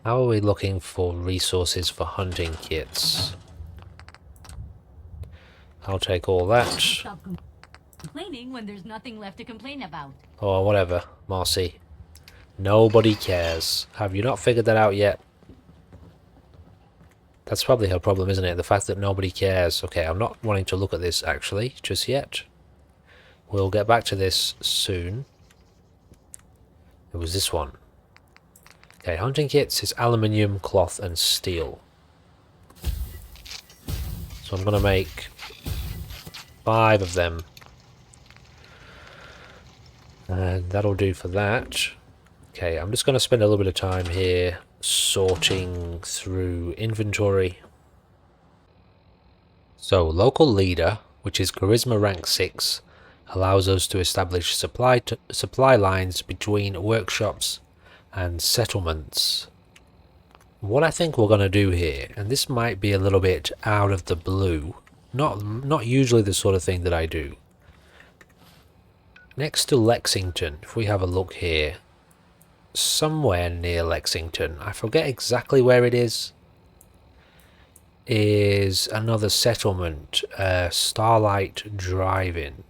are we looking for resources for hunting kits? I'll take all that. Stop complaining when there's nothing left to complain about. Or whatever, Marcy. Nobody cares. Have you not figured that out yet? That's probably her problem, isn't it? The fact that nobody cares. Okay, I'm not wanting to look at this actually, just yet. We'll get back to this soon. It was this one. Okay, hunting kits is aluminium, cloth, and steel. So I'm going to make 5 of them. And that'll do for that. Okay, I'm just going to spend a little bit of time here sorting through inventory. So, local leader, which is charisma rank 6, allows us to establish supply lines between workshops and settlements. What I think we're going to do here, and this might be a little bit out of the blue, not usually the sort of thing that I do. Next to Lexington, if we have a look here, somewhere near Lexington, I forget exactly where it is another settlement, Starlight Drive-In.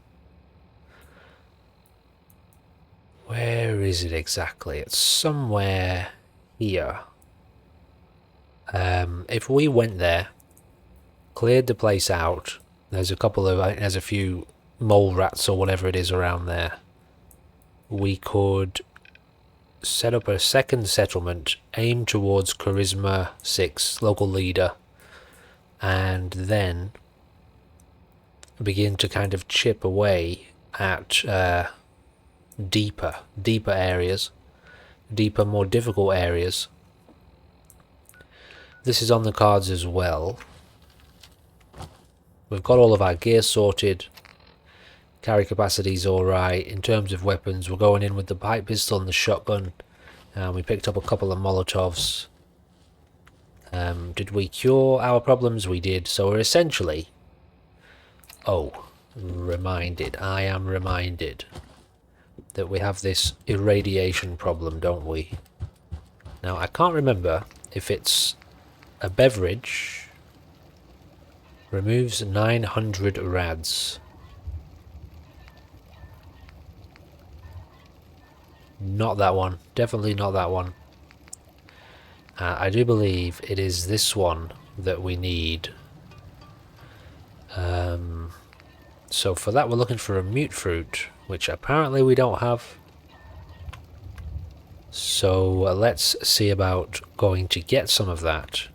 Where is it exactly? It's somewhere here. If we went there, cleared the place out, there's a few mole rats or whatever it is around there. We could set up a second settlement, aim towards charisma 6, local leader, and then begin to kind of chip away at deeper areas, more difficult areas. This is on the cards as well. We've got all of our gear sorted. Carry capacity's alright. In terms of weapons, we're going in with the pipe pistol and the shotgun. We picked up a couple of Molotovs. Did we cure our problems? We did. So we're essentially... Oh, I am reminded that we have this irradiation problem, don't we? Now, I can't remember if it's a beverage. Removes 900 rads. Not that one. Definitely not that one. I do believe it is this one that we need. So for that we're looking for a mute fruit, which apparently we don't have. So let's see about going to get some of that.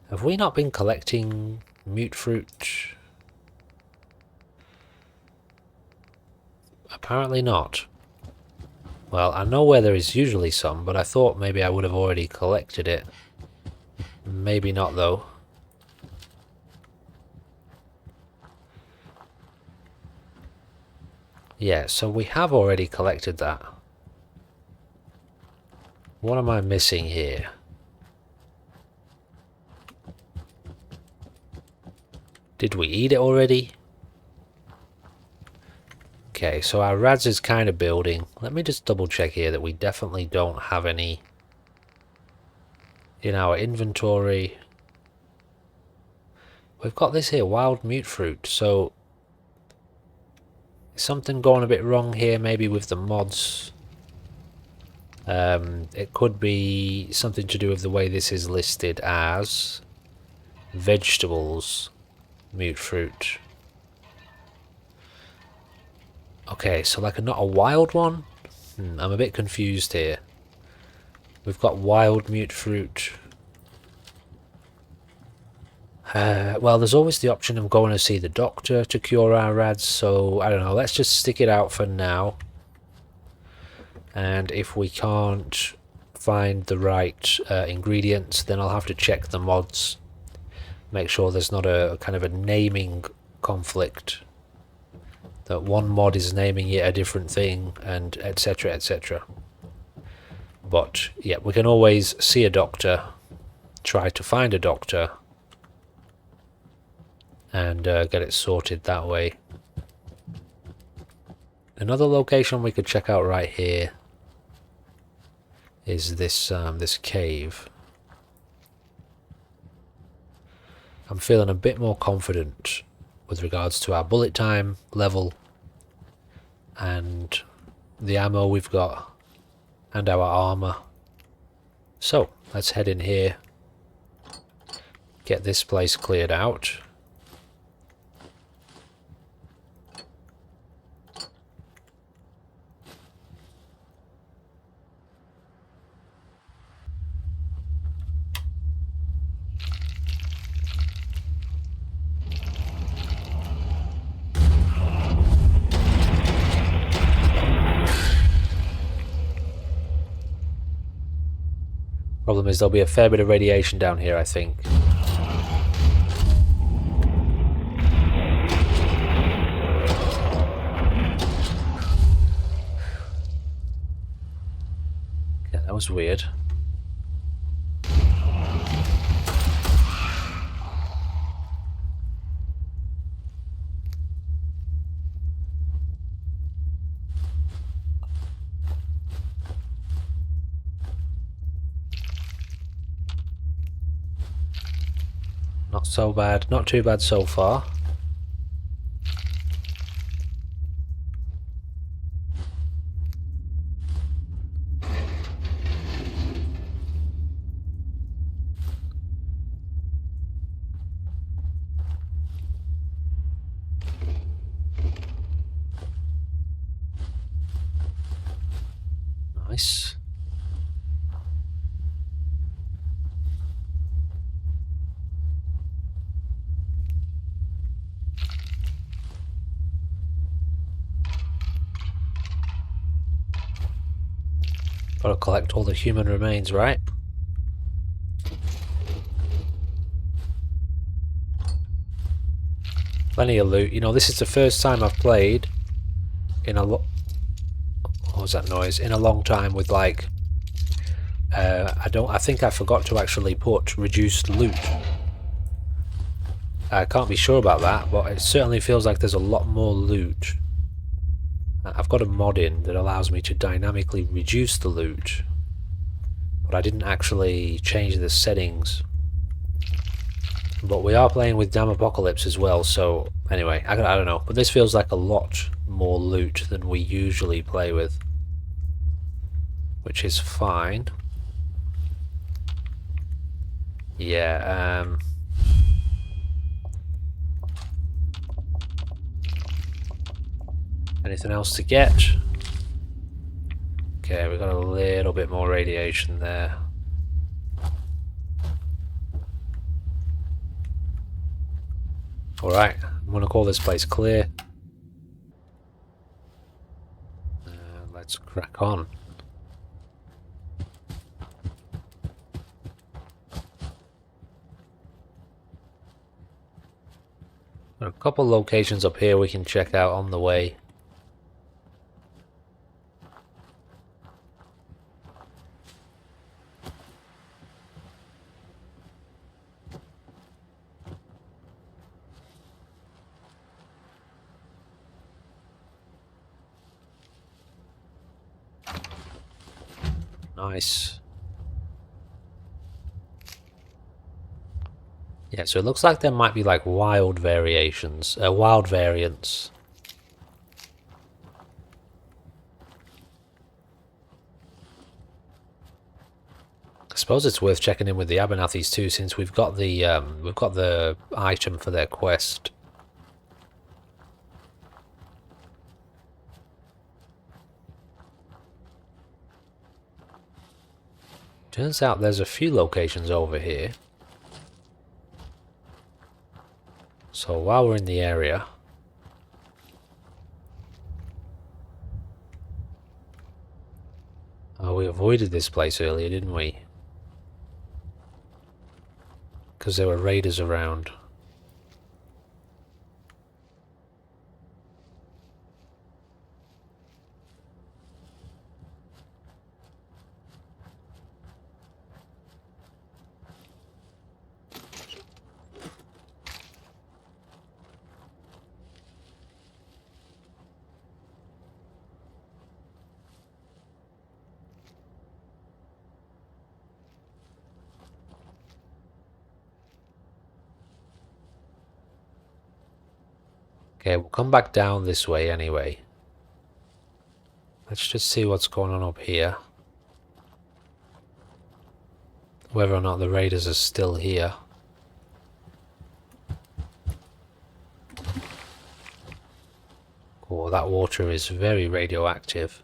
Have we not been collecting mute fruit? Apparently not. Well, I know where there is usually some, but I thought maybe I would have already collected it. Maybe not though. Yeah, so we have already collected that. What am I missing here? Did we eat it already? Okay, so our rads is kind of building. Let me just double check here that we definitely don't have any in our inventory. We've got this here, wild mute fruit, so is something going a bit wrong here, maybe with the mods. It could be something to do with the way this is listed as vegetables mute fruit. Okay, so like not a wild one? I'm a bit confused here. We've got wild mute fruit. Well, there's always the option of going to see the doctor to cure our rads, so I don't know, let's just stick it out for now. And if we can't find the right ingredients, then I'll have to check the mods. Make sure there's not a kind of a naming conflict. That one mod is naming it a different thing, and etc, etc. But yeah, we can always see a doctor, try to find a doctor, and get it sorted that way. Another location we could check out right here is this this cave. I'm feeling a bit more confident with regards to our bullet time level and the ammo we've got and our armor. So let's head in here, get this place cleared out. Problem is there'll be a fair bit of radiation down here, I think. Yeah, that was weird. Not so bad, not too bad so far. Nice. Gotta collect all the human remains, right? Plenty of loot. You know, this is the first time I've played in a what was that noise? In a long time with like I think I forgot to actually put reduced loot. I can't be sure about that, but it certainly feels like there's a lot more loot. I've got a mod in that allows me to dynamically reduce the loot, but I didn't actually change the settings. But we are playing with Damn Apocalypse as well, so anyway, I don't know. But this feels like a lot more loot than we usually play with, which is fine. Yeah, anything else to get? Okay, we got a little bit more radiation there. Alright, I'm gonna call this place clear. Let's crack on. There are a couple locations up here we can check out on the way. Nice. Yeah, so it looks like there might be like wild variations, wild variants. I suppose it's worth checking in with the Abernathys too, since we've got the item for their quest. Turns out there's a few locations over here. So while we're in the area, oh, we avoided this place earlier, didn't we? Because there were raiders around. Okay, we'll come back down this way anyway. Let's just see what's going on up here. Whether or not the raiders are still here. Oh, that water is very radioactive.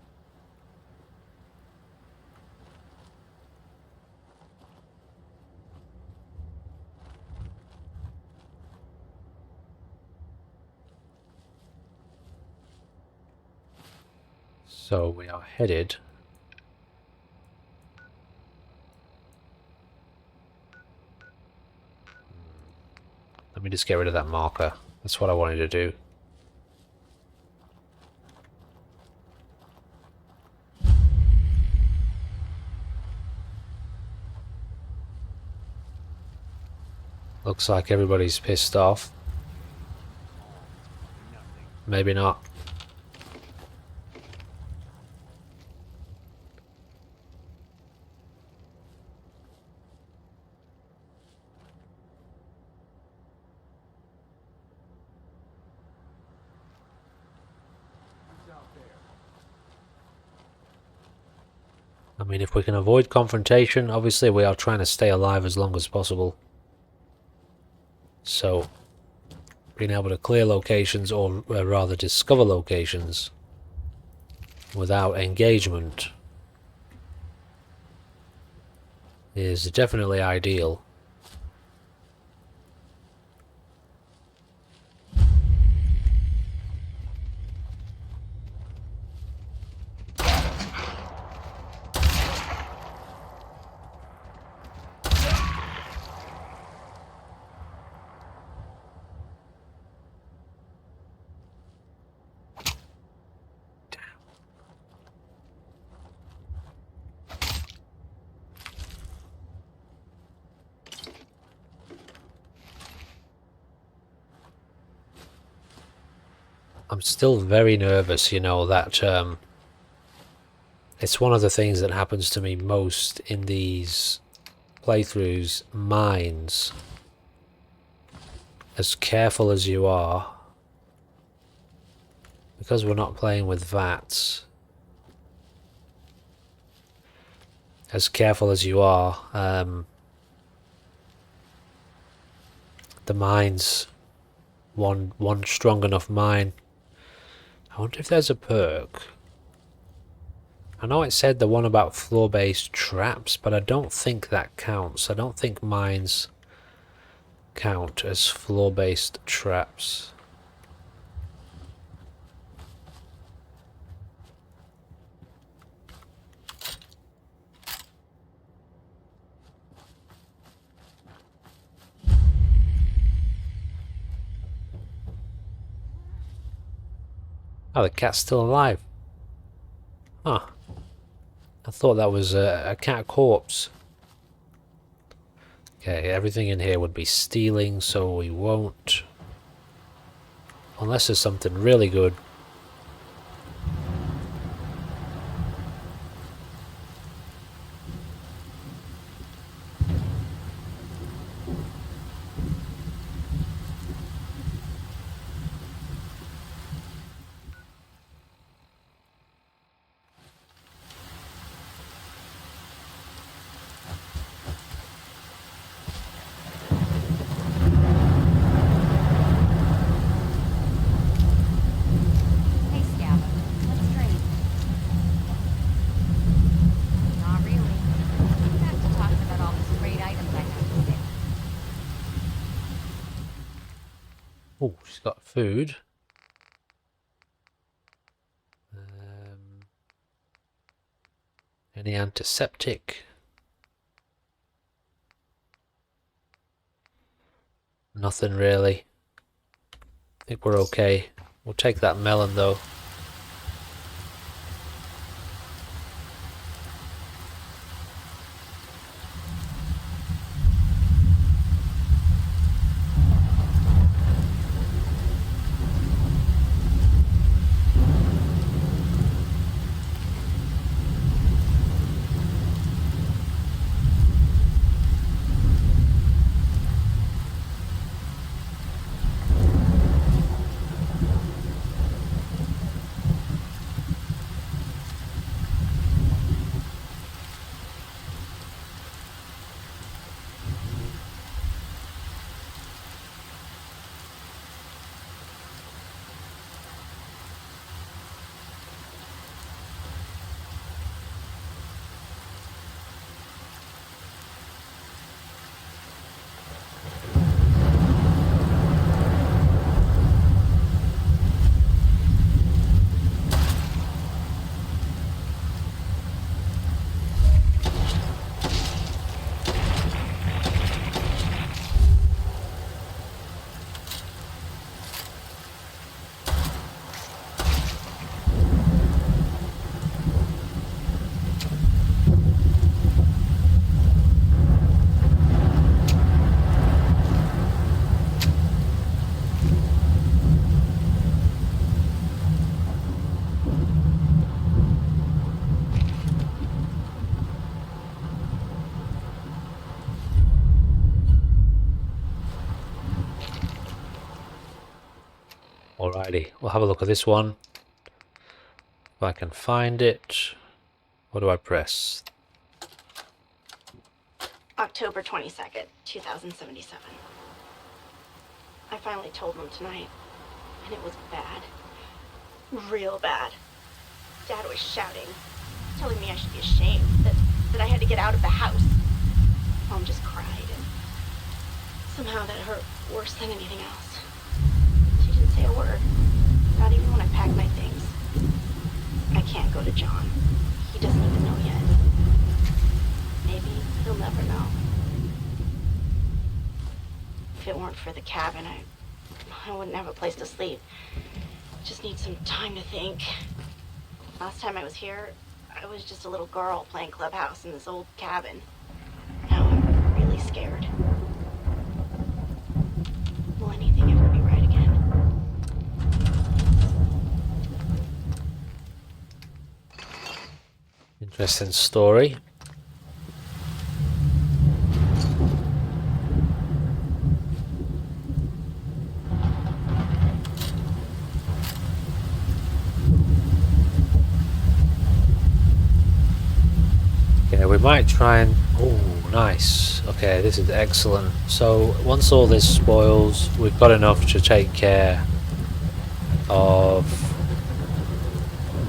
So we are headed let me just get rid of that marker. That's what I wanted to do. Looks like everybody's pissed off. Maybe not. I mean, if we can avoid confrontation, obviously we are trying to stay alive as long as possible. So, being able to clear locations, or rather discover locations, without engagement is definitely ideal. I'm still very nervous, you know, that it's one of the things that happens to me most in these playthroughs. Mines. As careful as you are, because we're not playing with VATs, as careful as you are, the mines. One strong enough mine. I wonder if there's a perk. I know it said the one about floor-based traps, but I don't think that counts. I don't think mines count as floor-based traps. Oh, the cat's still alive. Huh. I thought that was a cat corpse. Okay, everything in here would be stealing, so we won't. Unless there's something really good. Hey, Scabba, let's drink. Not really. Back to talking about all these great items I have to sell. Oh, she's got food. Any antiseptic? Nothing really. I think we're okay. We'll take that melon though. Alrighty, we'll have a look at this one. If I can find it. What do I press? October 22nd, 2077. I finally told them tonight, and it was bad. Real bad. Dad was shouting, telling me I should be ashamed, that I had to get out of the house. Mom just cried, and somehow that hurt worse than anything else. She didn't say a word, not even when I packed my things. I can't go to John. He doesn't even know yet. Maybe he'll never know. If it weren't for the cabin, I wouldn't have a place to sleep. Just need some time to think. Last time I was here, I was just a little girl playing clubhouse in this old cabin. Now I'm really scared. Will anything ever be right again? Interesting story. we might try and... Oh, nice. Okay, this is excellent. So, once all this spoils, we've got enough to take care of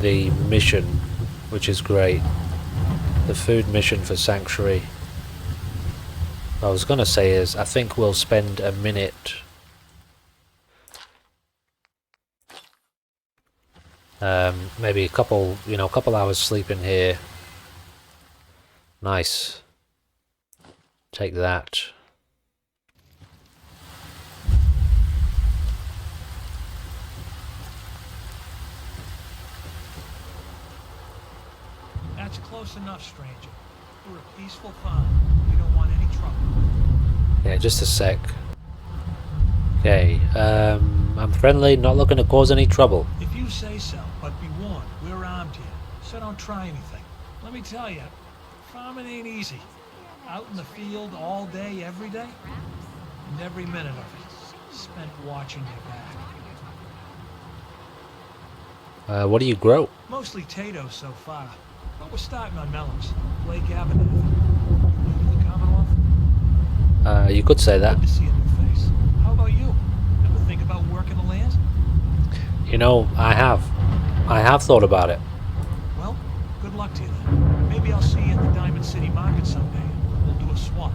the mission, which is great. The food mission for Sanctuary. What I was going to say is, I think we'll spend a minute... maybe a couple hours sleeping here. Nice. Take that. That's close enough, stranger. We're a peaceful farm. We don't want any trouble. Yeah, just a sec. Okay, I'm friendly, not looking to cause any trouble. If you say so, but be warned, we're armed here, so don't try anything. Let me tell you, farming ain't easy. Out in the field all day, every day, and every minute of it spent watching your back. What do you grow? Mostly potatoes so far, but we're starting on melons. Blake Avenue. New to the Commonwealth? You could say that. Good to see a new face. How about you? Ever think about working the land? You know, I have thought about it. Well, good luck to you then. Maybe I'll see you at the Diamond City Market someday. We'll do a swap.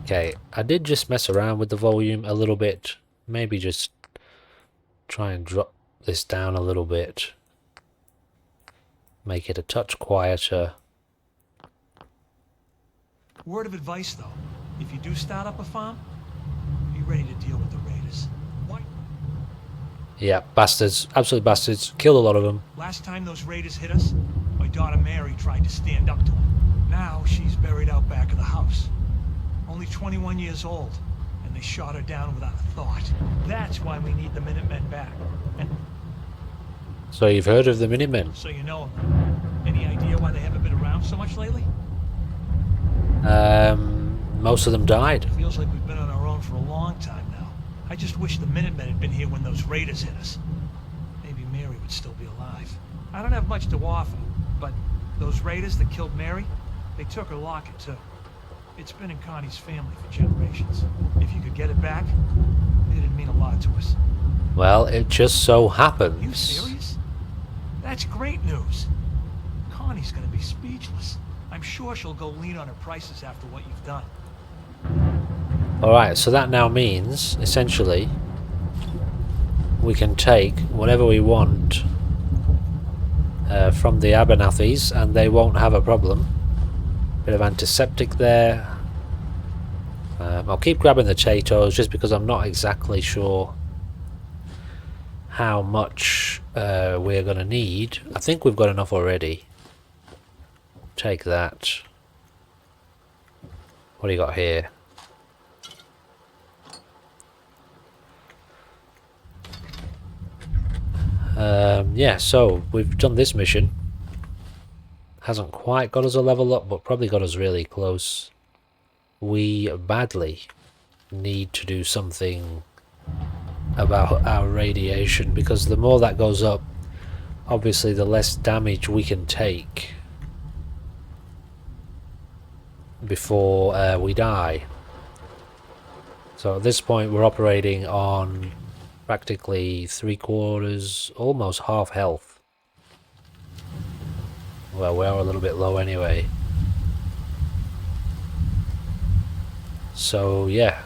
Okay, I did just mess around with the volume a little bit. Maybe just try and drop this down a little bit. Make it a touch quieter. Word of advice though, if you do start up a farm, be ready to deal with the raiders. Why? Yeah, bastards. Absolute bastards. Killed a lot of them. Last time those raiders hit us, my daughter Mary tried to stand up to them. Now she's buried out back of the house. Only 21 years old, and they shot her down without a thought. That's why we need the Minutemen back. And So you've heard of the Minutemen? so you know them. Any idea why they haven't been around so much lately? Most of them died. Feels like we've been on our own for a long time now. I just wish the Minutemen had been here when those raiders hit us. Maybe Mary would still be alive. I don't have much to offer, but those raiders that killed Mary, they took her locket too. It's been in Connie's family for generations. If you could get it back, it'd mean a lot to us. Well, it just so Are happens. you serious? That's great news. Connie's gonna be speechless. I'm sure she'll go lean on her prices after what you've done. Alright, so that now means, essentially, we can take whatever we want from the Abernathys, and they won't have a problem. Bit of antiseptic there. I'll keep grabbing the potatoes just because I'm not exactly sure how much we're going to need. I think we've got enough already. Take that. What do you got here? Yeah, so we've done this mission. Hasn't quite got us a level up, but probably got us really close. We badly need to do something about our radiation, because the more that goes up, obviously the less damage we can take before we die. So at this point we're operating on practically 3/4, almost half health. Well, we are a little bit low anyway. So yeah.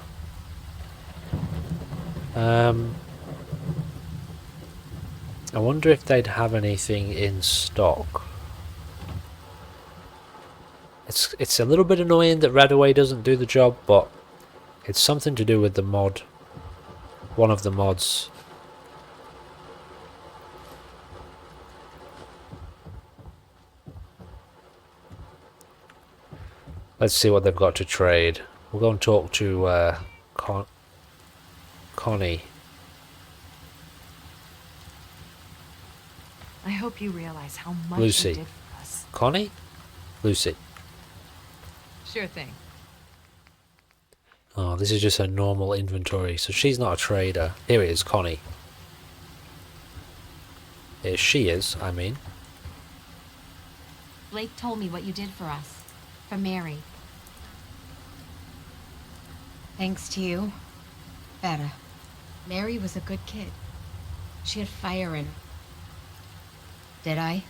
I wonder if they'd have anything in stock. It's a little bit annoying that Radaway doesn't do the job, but it's something to do with the mod. One of the mods. Let's see what they've got to trade. We'll go and talk to Connie. I hope you realize how much Lucy. you did for us. Connie? Lucy. Sure thing. Oh, this is just a normal inventory, so she's not a trader. Here it is, Connie. Here she is, I mean. Blake told me what you did for us. For Mary. Thanks to you. Better. Mary was a good kid. She had fire in her. Did I?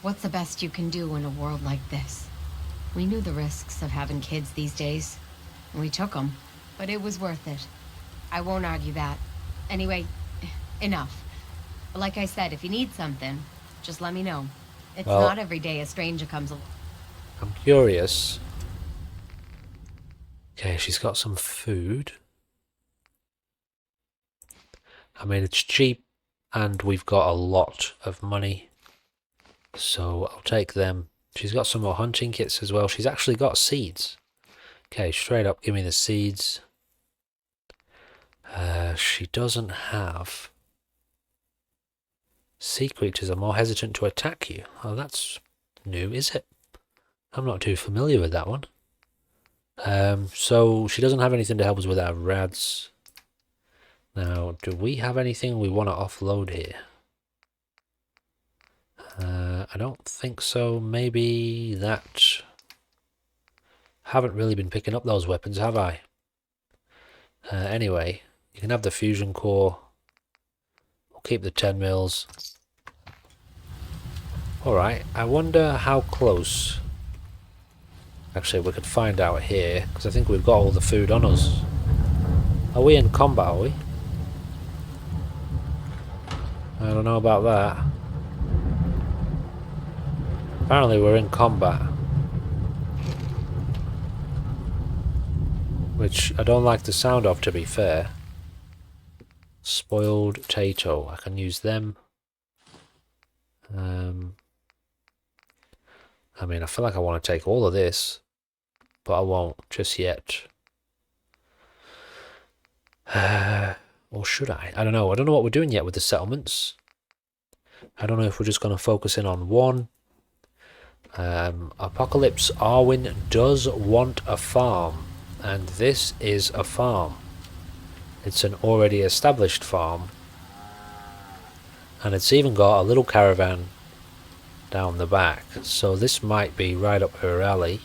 What's the best you can do in a world like this? We knew the risks of having kids these days. And we took them. But it was worth it. I won't argue that. Anyway, enough. But like I said, if you need something, just let me know. It's not every day a stranger comes along. I'm curious. Okay, she's got some food. I mean, it's cheap and we've got a lot of money. So I'll take them. She's got some more hunting kits as well. She's actually got seeds. Okay, straight up, give me the seeds. She doesn't have... Sea creatures are more hesitant to attack you. Oh, that's new, is it? I'm not too familiar with that one. So she doesn't have anything to help us with our rads. Now, do we have anything we want to offload here? I don't think so. Maybe that... Haven't really been picking up those weapons, have I? Anyway, you can have the fusion core. We'll keep the 10 mils. Alright, I wonder how close... Actually, we could find out here, because I think we've got all the food on us. Are we in combat, are we? I don't know about that. Apparently we're in combat. Which I don't like the sound of, to be fair. Spoiled potato. I can use them. I mean, I feel like I want to take all of this. But I won't just yet. Or should I? I don't know. I don't know what we're doing yet with the settlements. I don't know if we're just going to focus in on one. Apocalypse Arwin does want a farm. And this is a farm. It's an already established farm. And it's even got a little caravan down the back. So this might be right up her alley.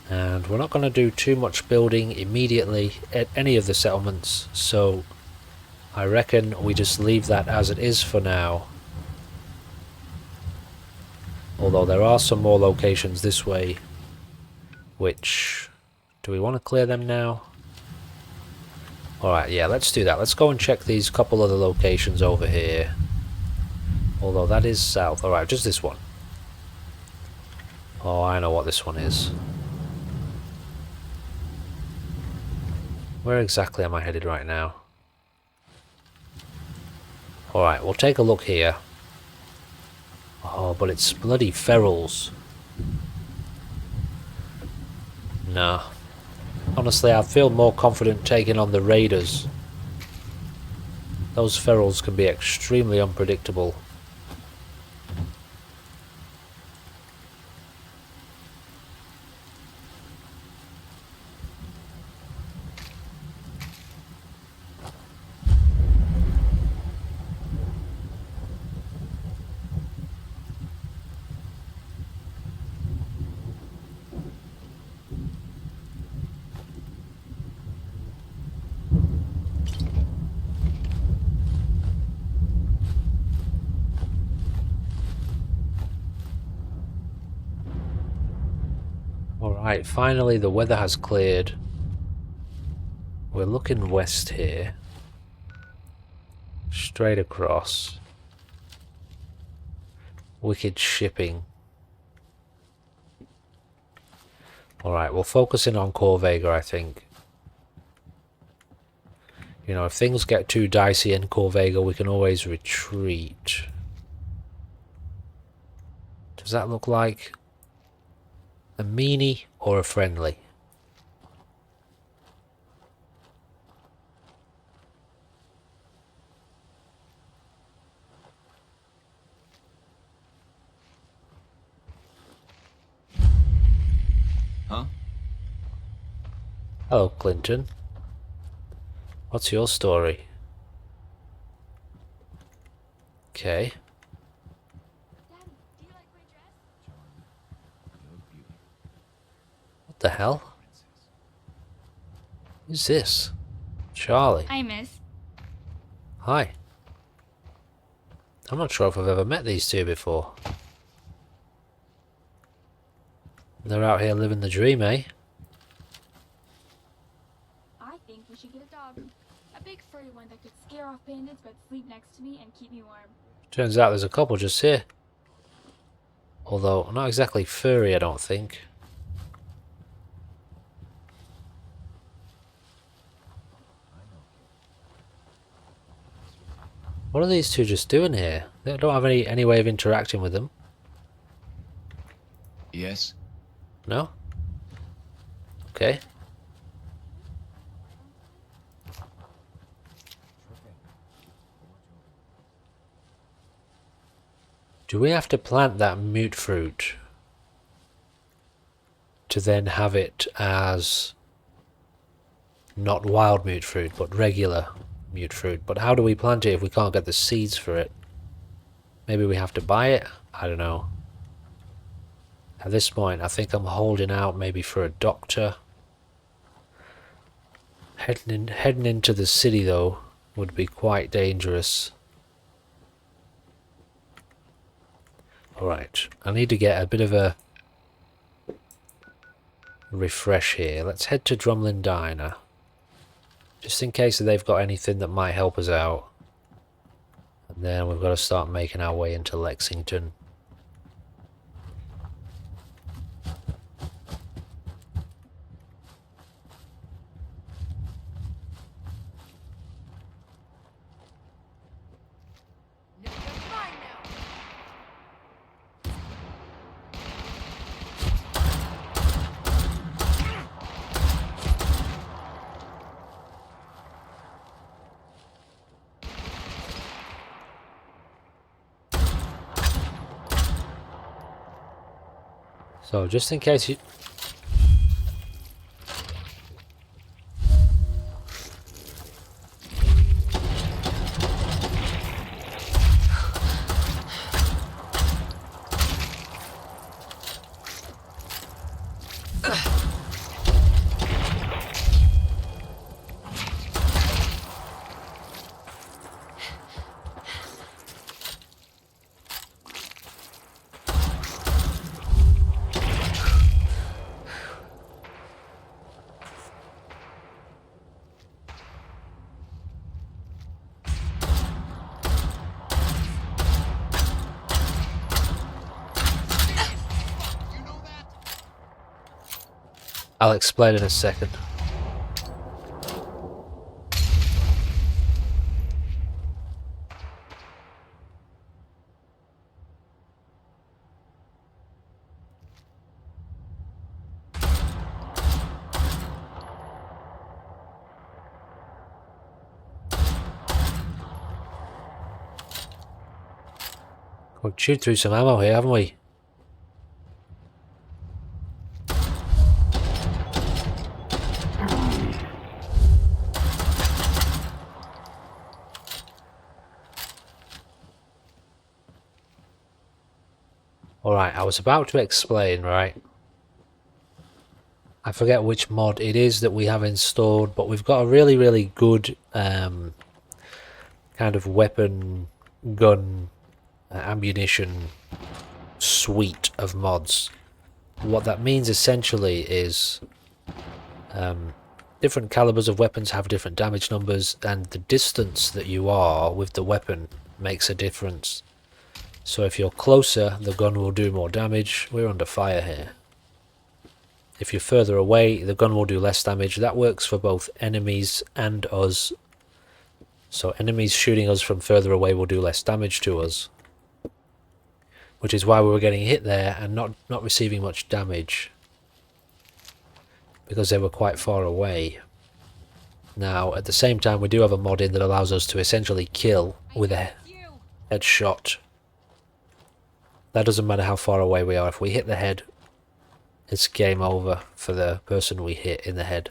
And we're not going to do too much building immediately at any of the settlements, so I reckon we just leave that as it is for now. Although there are some more locations this way, which... Do we want to clear them now? Alright, yeah, let's do that. Let's go and check these couple other locations over here. Although that is south. Alright, just this one. Oh, I know what this one is. Where exactly am I headed right now? Alright, we'll take a look here. Oh, but it's bloody ferals. Nah. Honestly, I feel more confident taking on the raiders. Those ferals can be extremely unpredictable. Alright, finally the weather has cleared. We're looking west here. Straight across. Wicked shipping. Alright, we'll focus in on Corvega, I think. You know, if things get too dicey in Corvega, we can always retreat. Does that look like a meanie or a friendly? Huh? Hello, Clinton. What's your story? Okay. Daddy, do you like my dress? The hell? Who's this? Charlie. Hi, miss. Hi. I'm not sure if I've ever met these two before. They're out here living the dream, eh? I think we should get a dog. A big furry one that could scare off bandits but sleep next to me and keep me warm. Turns out there's a couple just here. Although, not exactly furry, I don't think. What are these two just doing here? They don't have any way of interacting with them. Yes? No? Okay. Do we have to plant that mute fruit to then have it as not wild mute fruit but regular mute fruit? But how do we plant it if we can't get the seeds for it? Maybe we have to buy it? I don't know. At this point I think I'm holding out maybe for a doctor. Heading into the city though would be quite dangerous. Alright, I need to get a bit of a refresh here. Let's head to Drumlin Diner. Just in case they've got anything that might help us out. And then we've got to start making our way into Lexington. So just in case you... I'll explain in a second. We've chewed through some ammo here, haven't we? Alright, I was about to explain, right? I forget which mod it is that we have installed, but we've got a really, really good kind of weapon, gun, ammunition suite of mods. What that means essentially is different calibers of weapons have different damage numbers, and the distance that you are with the weapon makes a difference. So if you're closer, the gun will do more damage. We're under fire here. If you're further away, the gun will do less damage. That works for both enemies and us. So enemies shooting us from further away will do less damage to us. Which is why we were getting hit there and not receiving much damage. Because they were quite far away. Now, at the same time, we do have a mod in that allows us to essentially kill with a headshot. That doesn't matter how far away we are. If we hit the head, it's game over for the person we hit in the head.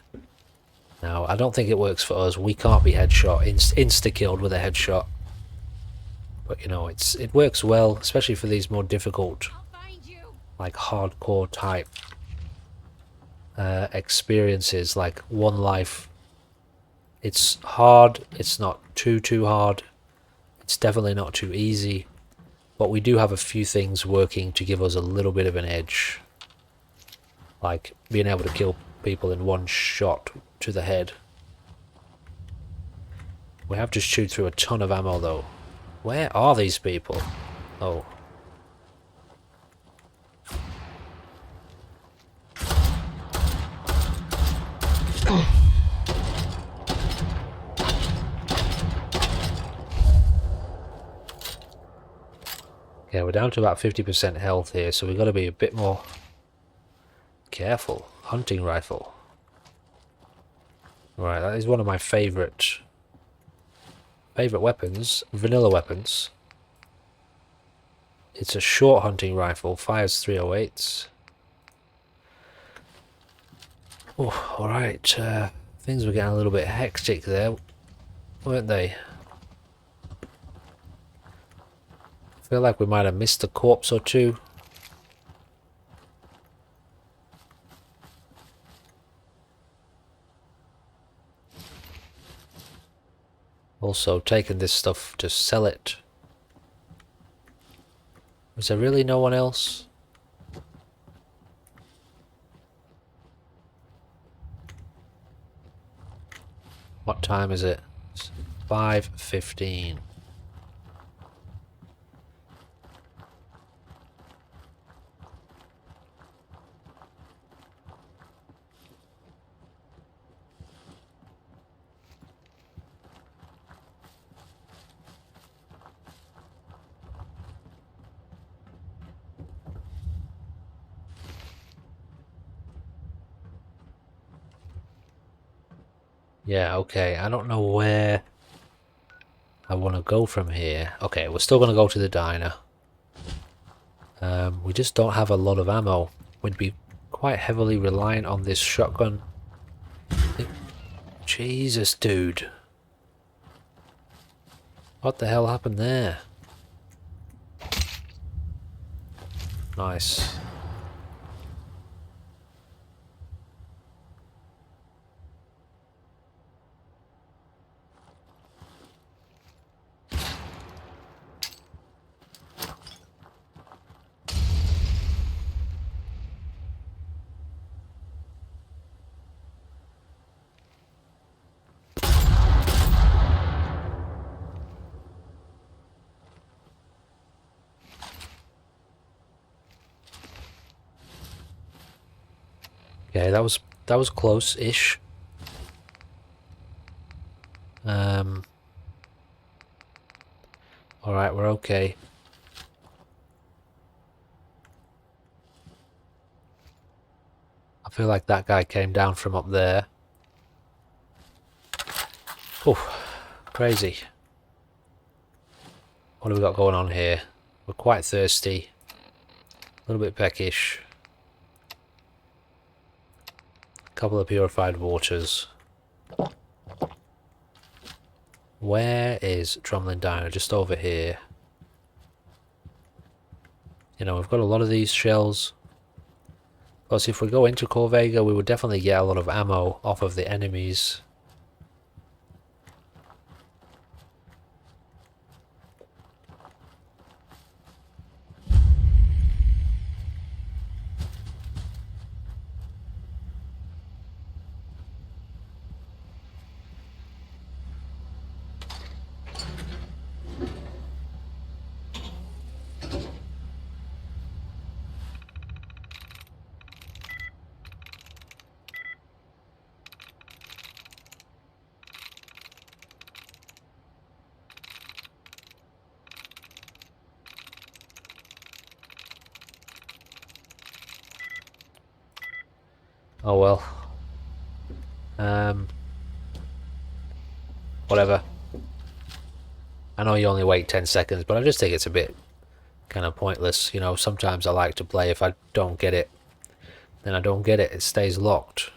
Now, I don't think it works for us. We can't be headshot, insta-killed with a headshot. But, you know, it works well, especially for these more difficult, like hardcore type experiences, like one life. It's hard, it's not too hard, it's definitely not too easy, but we do have a few things working to give us a little bit of an edge, like being able to kill people in one shot to the head. We have just chewed through a ton of ammo though. Where are these people? Oh. Okay, we're down to about 50% health here, so we've got to be a bit more careful. Hunting rifle. Right, that is one of my favorite weapons, vanilla weapons. It's a short hunting rifle, fires 308s. Oh, alright, things were getting a little bit hectic there, weren't they? I feel like we might have missed a corpse or two. Also, taking this stuff to sell it. Was there really no one else? What time is it? It's 5:15. Yeah, okay, I don't know where I want to go from here. Okay, we're still going to go to the diner. We just don't have a lot of ammo. We'd be quite heavily reliant on this shotgun. Jesus, dude. What the hell happened there? Nice. Okay, that was close-ish. Alright, we're okay. I feel like that guy came down from up there. Oh, crazy. What have we got going on here? We're quite thirsty. A little bit peckish. Couple of purified waters. Where is Tromlin Diner? Just over here. You know, we've got a lot of these shells. Plus, if we go into Corvega, we would definitely get a lot of ammo off of the enemies. Oh well. Whatever. I know you only wait 10 seconds, but I just think it's a bit kind of pointless. You know, sometimes I like to play. If I don't get it, then I don't get it. It stays locked.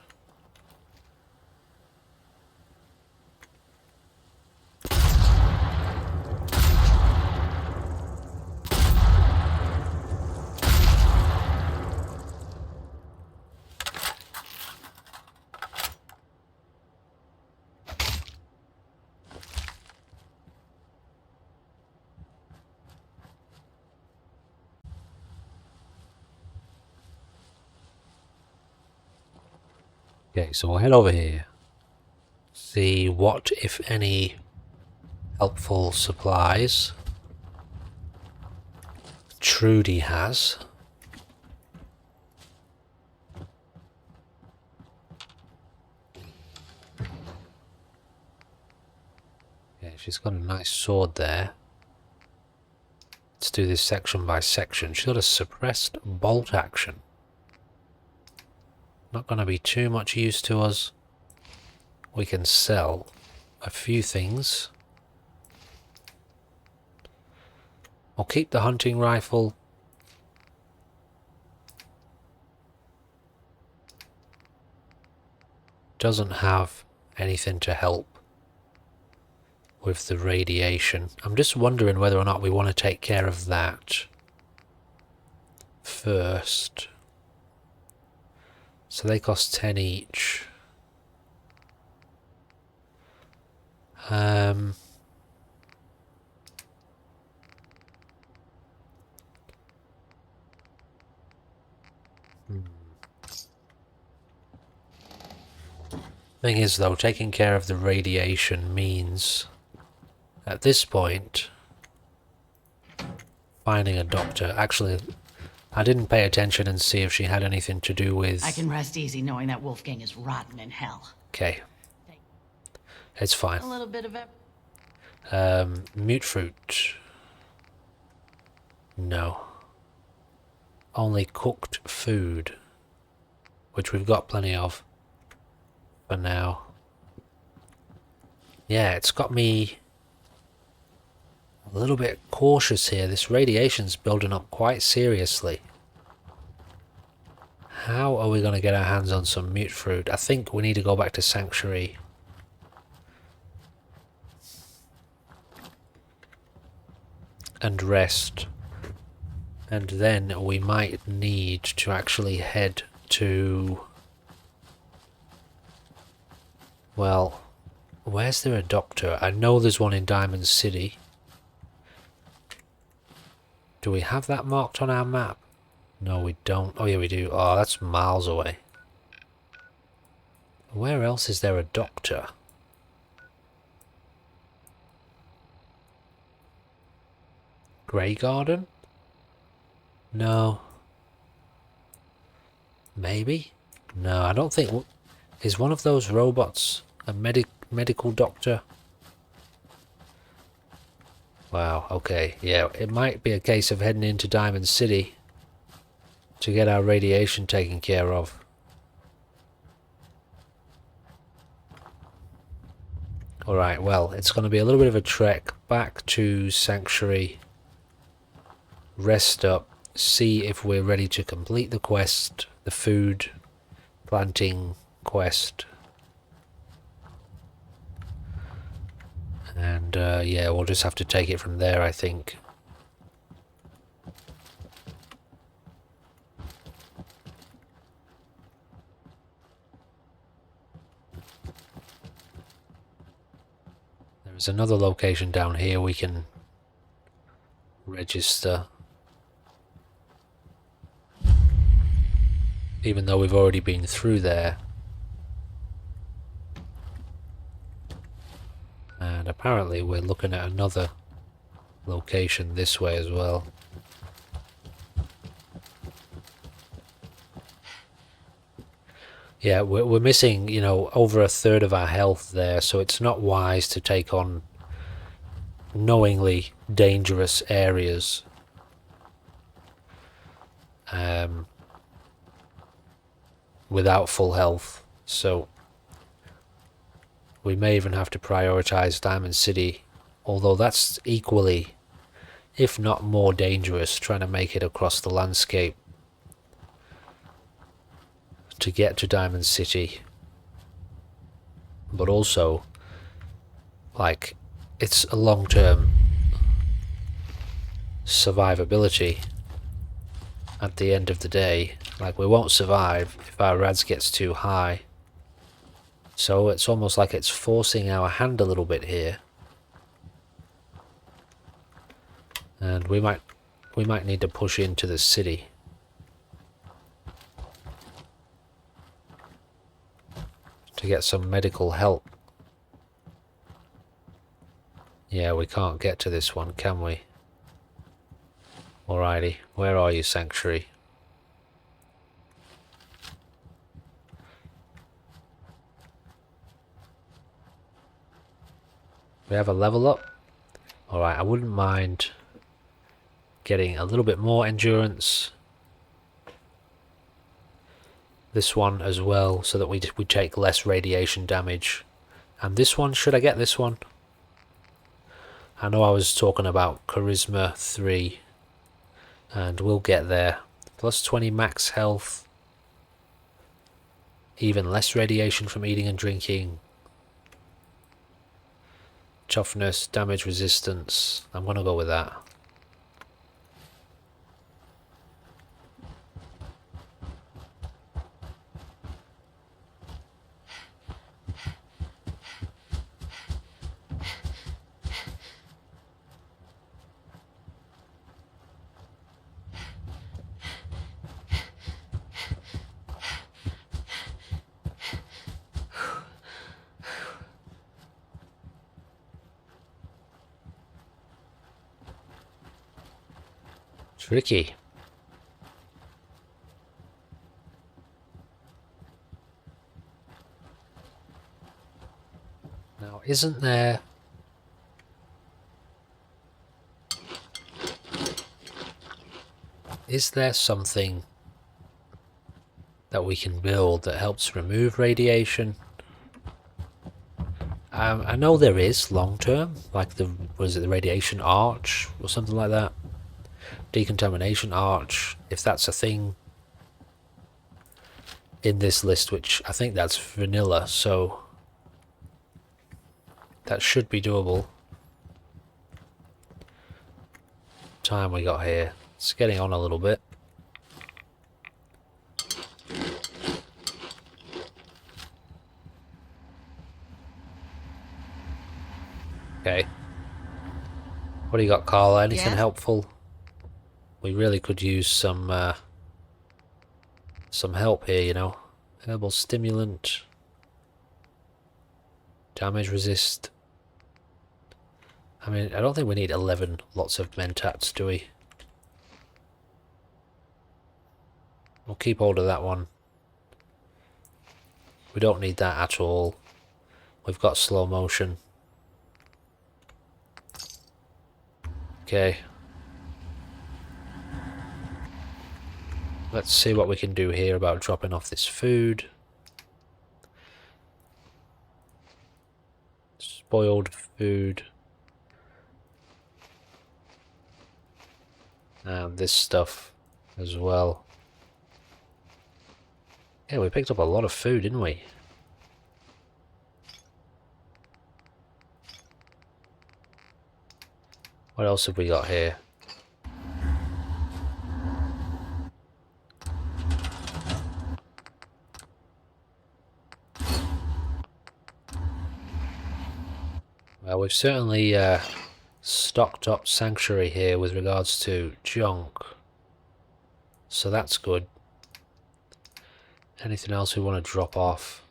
Okay, so we'll head over here. See what, if any, helpful supplies Trudy has. Yeah, she's got a nice sword there. Let's do this section by section. She's got a suppressed bolt action. Not going to be too much use to us. We can sell a few things. I'll keep the hunting rifle. Doesn't have anything to help with the radiation. I'm just wondering whether or not we want to take care of that first. So they cost 10 each. Thing is though, taking care of the radiation means at this point finding a doctor. Actually, I didn't pay attention and see if she had anything to do with... I can rest easy knowing that Wolfgang is rotten in hell. Okay. It's fine. A little bit of it. Mute fruit. No. Only cooked food, which we've got plenty of for now. Yeah, it's got me a little bit cautious here. This radiation's building up quite seriously. How are we going to get our hands on some mute fruit? I think we need to go back to Sanctuary. And rest. And then we might need to actually head to... Well, where's there a doctor? I know there's one in Diamond City. Do we have that marked on our map? No, we don't. Oh, yeah, we do. Oh, that's miles away. Where else is there a doctor? Grey Garden? No. Maybe? No, I don't think... Is one of those robots a medical doctor? Wow, okay. Yeah, it might be a case of heading into Diamond City to get our radiation taken care of. Alright, well, it's going to be a little bit of a trek back to Sanctuary. Rest up, see if we're ready to complete the quest, the food planting quest. And yeah, we'll just have to take it from there, I think. There's another location down here we can register. Even though we've already been through there. And apparently we're looking at another location this way as well. Yeah, we're missing, you know, over a third of our health there, so it's not wise to take on knowingly dangerous areas. Without full health, so we may even have to prioritize Diamond City, although that's equally, if not more dangerous, trying to make it across the landscape to get to Diamond City. But also, like, it's a long-term survivability at the end of the day. Like, we won't survive if our RADS gets too high. So it's almost like it's forcing our hand a little bit here. And we might need to push into the city. to get some medical help. Yeah, we can't get to this one, can we? Alrighty, where are you, Sanctuary? We have a level up. Alright, I wouldn't mind getting a little bit more endurance. This one as well, so that we take less radiation damage. And this one, should I get this one? I know I was talking about Charisma 3. And we'll get there. Plus 20 max health. Even less radiation from eating and drinking. Toughness, damage resistance. I'm gonna go with that. Tricky. Now, isn't there... Is there something that we can build that helps remove radiation? I know there is long term, like was it the radiation arch or something like that? Decontamination arch, if that's a thing in this list, which I think that's vanilla, so that should be doable. Time we got here, it's getting on a little bit. Okay, what do you got, Carla? Anything helpful? We really could use some help here, you know. Herbal stimulant, damage resist. I mean, I don't think we need 11 lots of mentats, do we? We'll keep hold of that one. We don't need that at all. We've got slow motion. Okay. Let's see what we can do here about dropping off this food. Spoiled food. And this stuff as well. Yeah, we picked up a lot of food, didn't we? What else have we got here? Well, we've certainly stocked up Sanctuary here with regards to junk. So that's good. Anything else we want to drop off?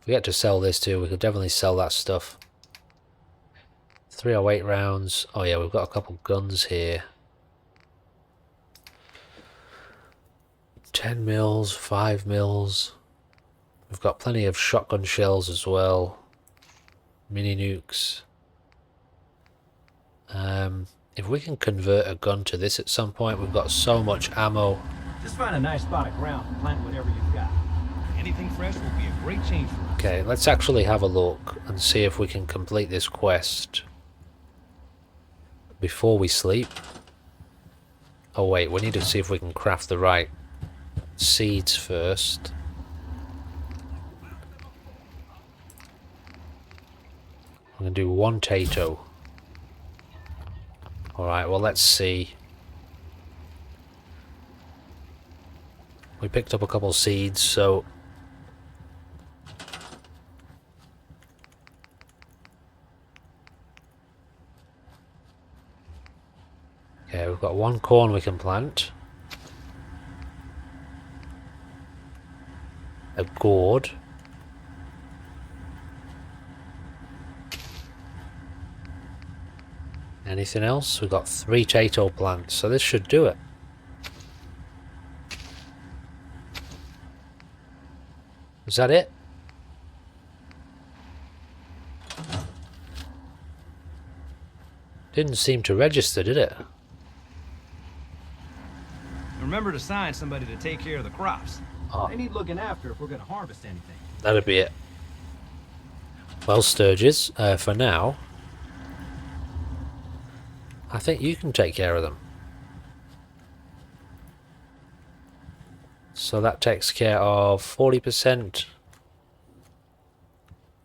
If we get to sell this too, we could definitely sell that stuff. 308 rounds. Oh yeah, we've got a couple guns here. 10 mils, 5 mils. We've got plenty of shotgun shells as well. Mini nukes. If we can convert a gun to this at some point, we've got so much ammo. Just find a nice spot of ground and plant whatever you've got. Anything fresh will be a great change for us. Okay, let's actually have a look and see if we can complete this quest before we sleep. Oh wait, we need to see if we can craft the right seeds first. I'm going to do 1 tato. Alright, well let's see. We picked up a couple seeds, so... Okay, we've got 1 corn we can plant. a gourd. Anything else? We've got 3 potato plants, so this should do it. Is that it? Didn't seem to register, did it? Remember to assign somebody to take care of the crops. Oh. They need looking after if we're going to harvest anything. That'd be it. Well, Sturgis, for now, I think you can take care of them. So that takes care of 40%.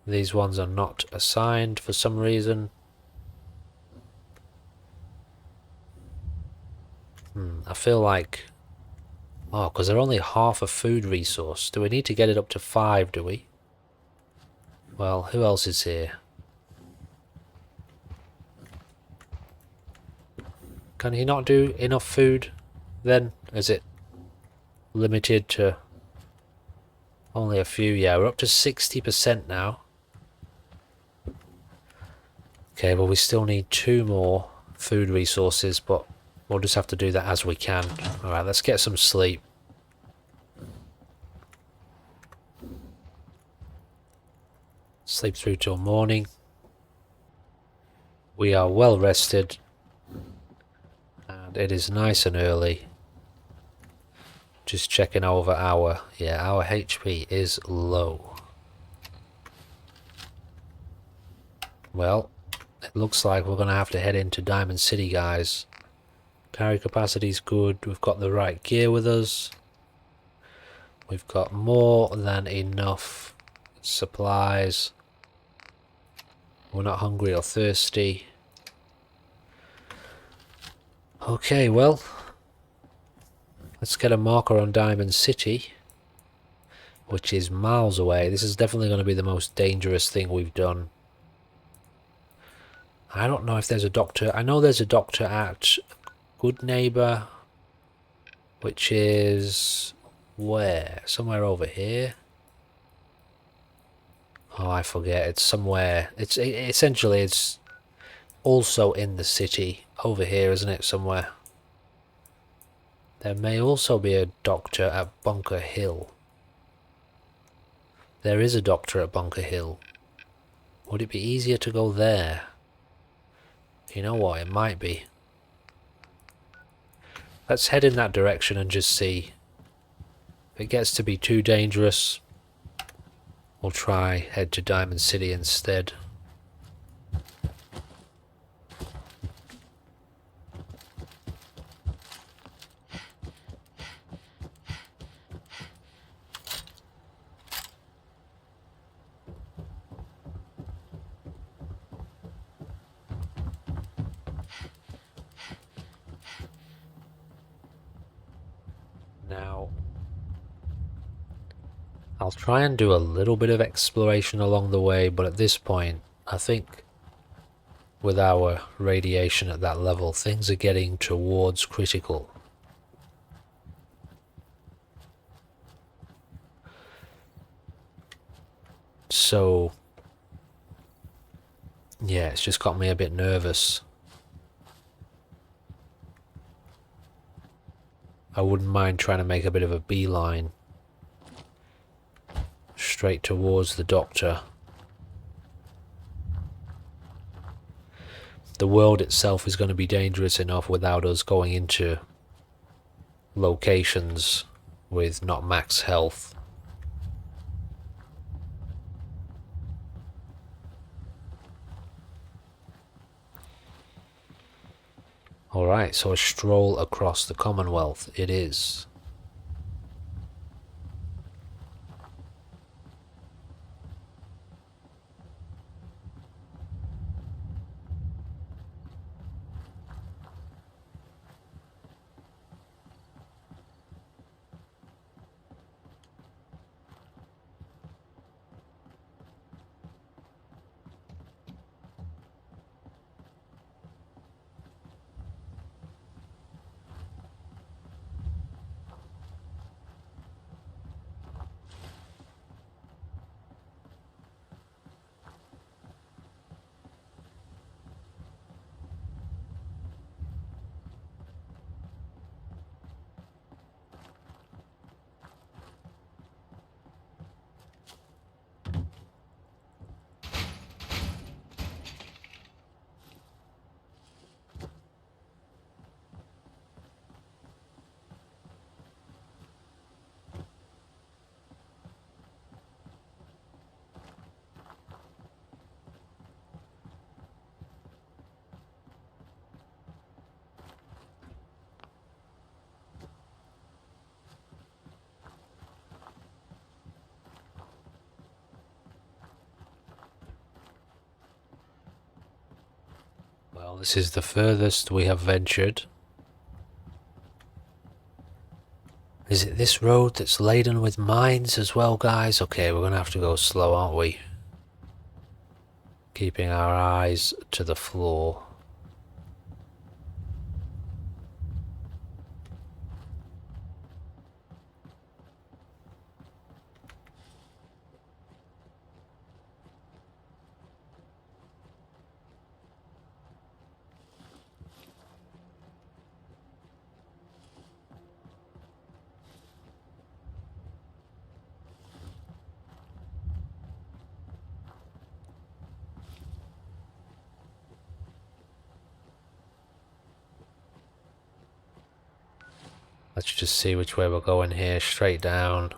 These ones are not assigned for some reason. I feel like... Oh, because they're only half a food resource. Do we need to get it up to 5, do we? Well, who else is here? Can he not do enough food then? Is it limited to only a few? Yeah, we're up to 60% now. Okay, well we still need 2 more food resources, but we'll just have to do that as we can. Alright, let's get some sleep. Sleep through till morning. We are well rested. And it is nice and early. Just checking over our HP is low. Well, it looks like we're going to have to head into Diamond City, guys. Carry capacity is good. We've got the right gear with us. We've got more than enough supplies. We're not hungry or thirsty. Okay, well, let's get a marker on Diamond City, which is miles away. This is definitely going to be the most dangerous thing we've done. I don't know if there's a doctor. I know there's a doctor at Good Neighbor, which is where? Somewhere over here. Oh, I forget. It's somewhere. Essentially it's also in the city over here, isn't it? Somewhere. There may also be a doctor at Bunker Hill. There is a doctor at Bunker Hill. Would it be easier to go there? You know what? It might be. Let's head in that direction and just see. If it gets to be too dangerous, we'll try head to Diamond City instead. Now, I'll try and do a little bit of exploration along the way, but at this point, I think with our radiation at that level, things are getting towards critical. So, yeah, it's just got me a bit nervous. I wouldn't mind trying to make a bit of a beeline straight towards the doctor. The world itself is going to be dangerous enough without us going into locations with not max health. Alright, so a stroll across the Commonwealth it is. This is the furthest we have ventured. Is it this road that's laden with mines as well, guys? Okay, we're gonna have to go slow, aren't we? Keeping our eyes to the floor. Let's just see which way we're going here. Straight down.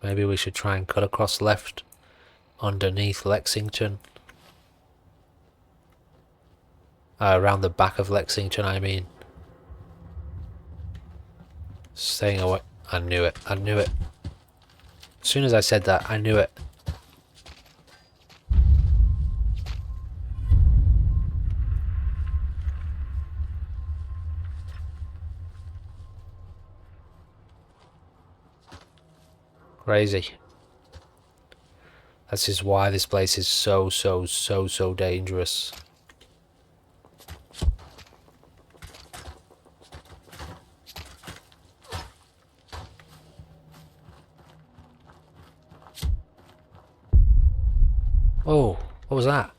Maybe we should try and cut across left underneath Lexington. Around the back of Lexington, I mean. Staying away. I knew it. I knew it. As soon as I said that, I knew it. Crazy. This is why this place is so dangerous. Oh, what was that?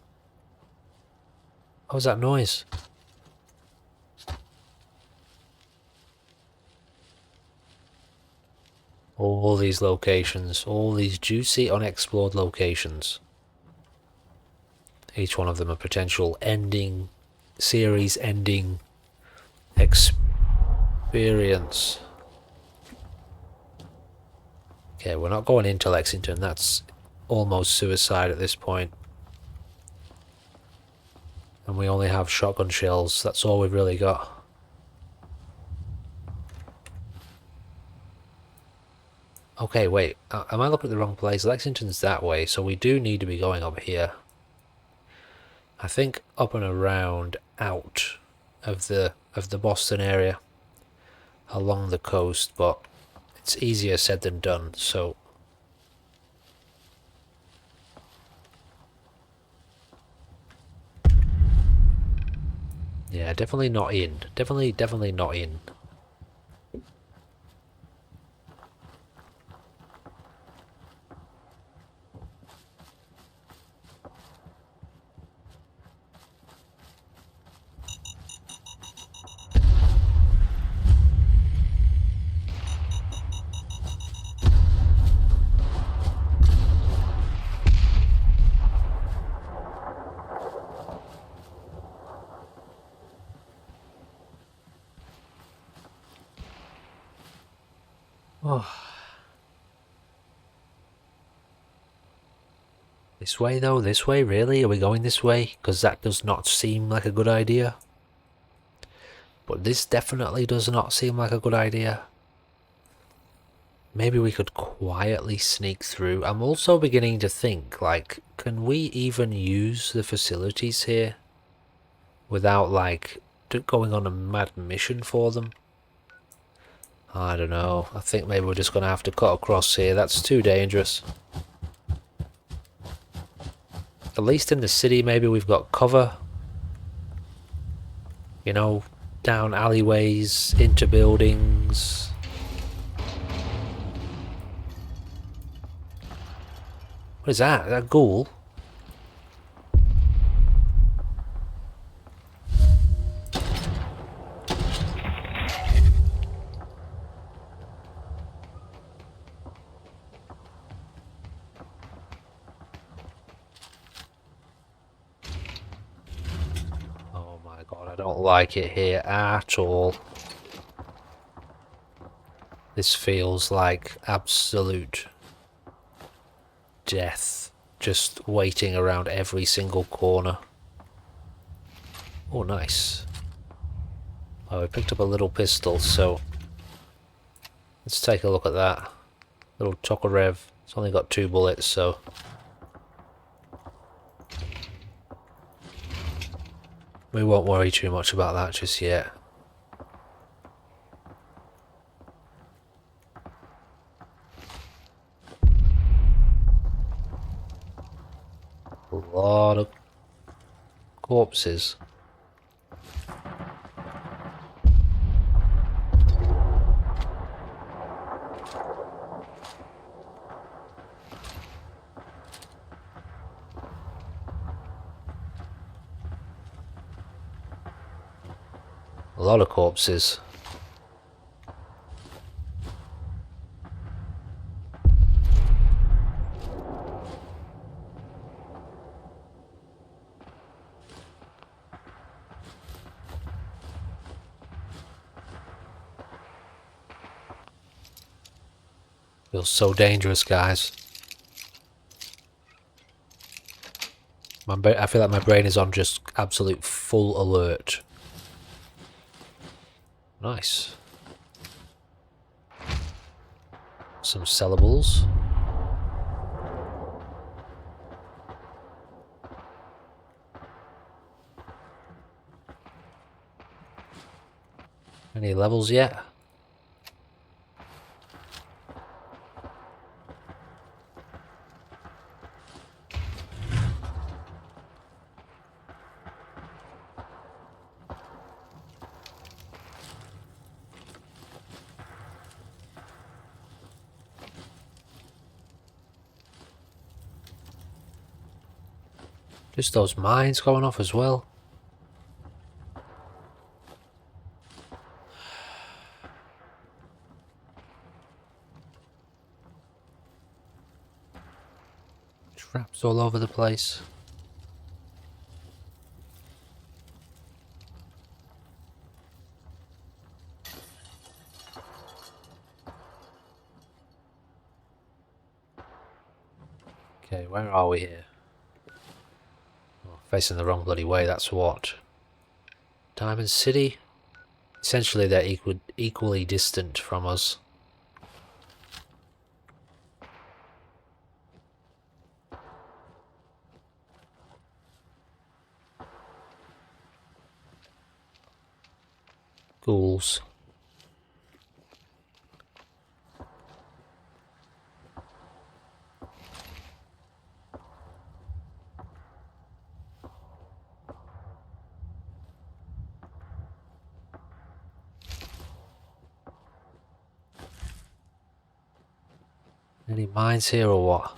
What was that noise? All these locations, all these juicy unexplored locations. Each one of them a potential ending, series ending experience. Okay, we're not going into Lexington, that's almost suicide at this point. And we only have shotgun shells, that's all we've really got. Okay, wait, am I looking at the wrong place? Lexington's that way, so we do need to be going up here. I think up and around out of the Boston area along the coast, but it's easier said than done, so yeah, definitely not in. Definitely not in. Oh. This way though, this way really? Are we going this way? Because that does not seem like a good idea. But this definitely does not seem like a good idea. Maybe we could quietly sneak through. I'm also beginning to think, like, can we even use the facilities here without, like, going on a mad mission for them? I don't know. I think maybe we're just going to have to cut across here. That's too dangerous. At least in the city, maybe we've got cover. You know, down alleyways, into buildings. What is that? Is that a ghoul? Oh my god, I don't like it here at all. This feels like absolute death, just waiting around every single corner. Oh, nice. Oh, we picked up a little pistol, so let's take a look at that. Little Tokarev. It's only got 2 bullets, so We won't worry too much about that just yet. A lot of corpses. A lot of corpses. Feels so dangerous, guys. I feel like my brain is on just absolute full alert. Nice. Some sellables. Any levels yet? Just those mines going off as well. Traps all over the place. Okay, where are we here? Facing the wrong bloody way, that's what. Diamond City? Essentially they're equally distant from us. Ghouls. Any mines here or what?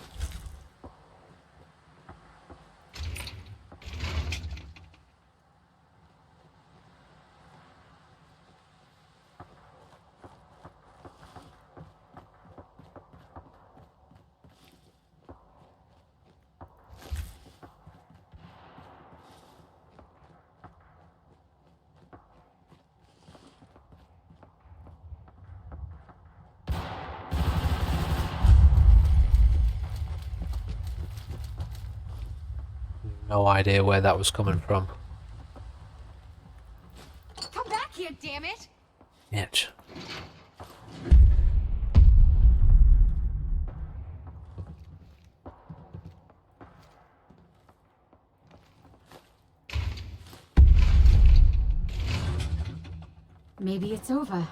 No idea where that was coming from. Come back here, damn it! Yet. Maybe it's over.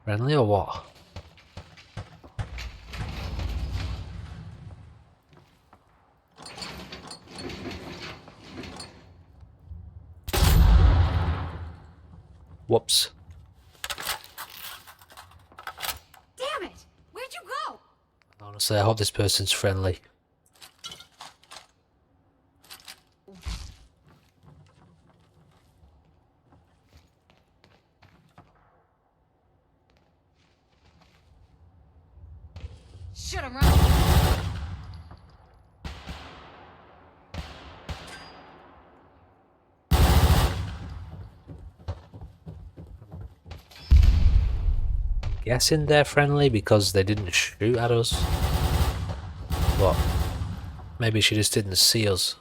Friendly or what? Whoops. Damn it! Where'd you go? Honestly, I hope this person's friendly. Should have run. Guessing they're friendly because they didn't shoot at us. But maybe she just didn't see us.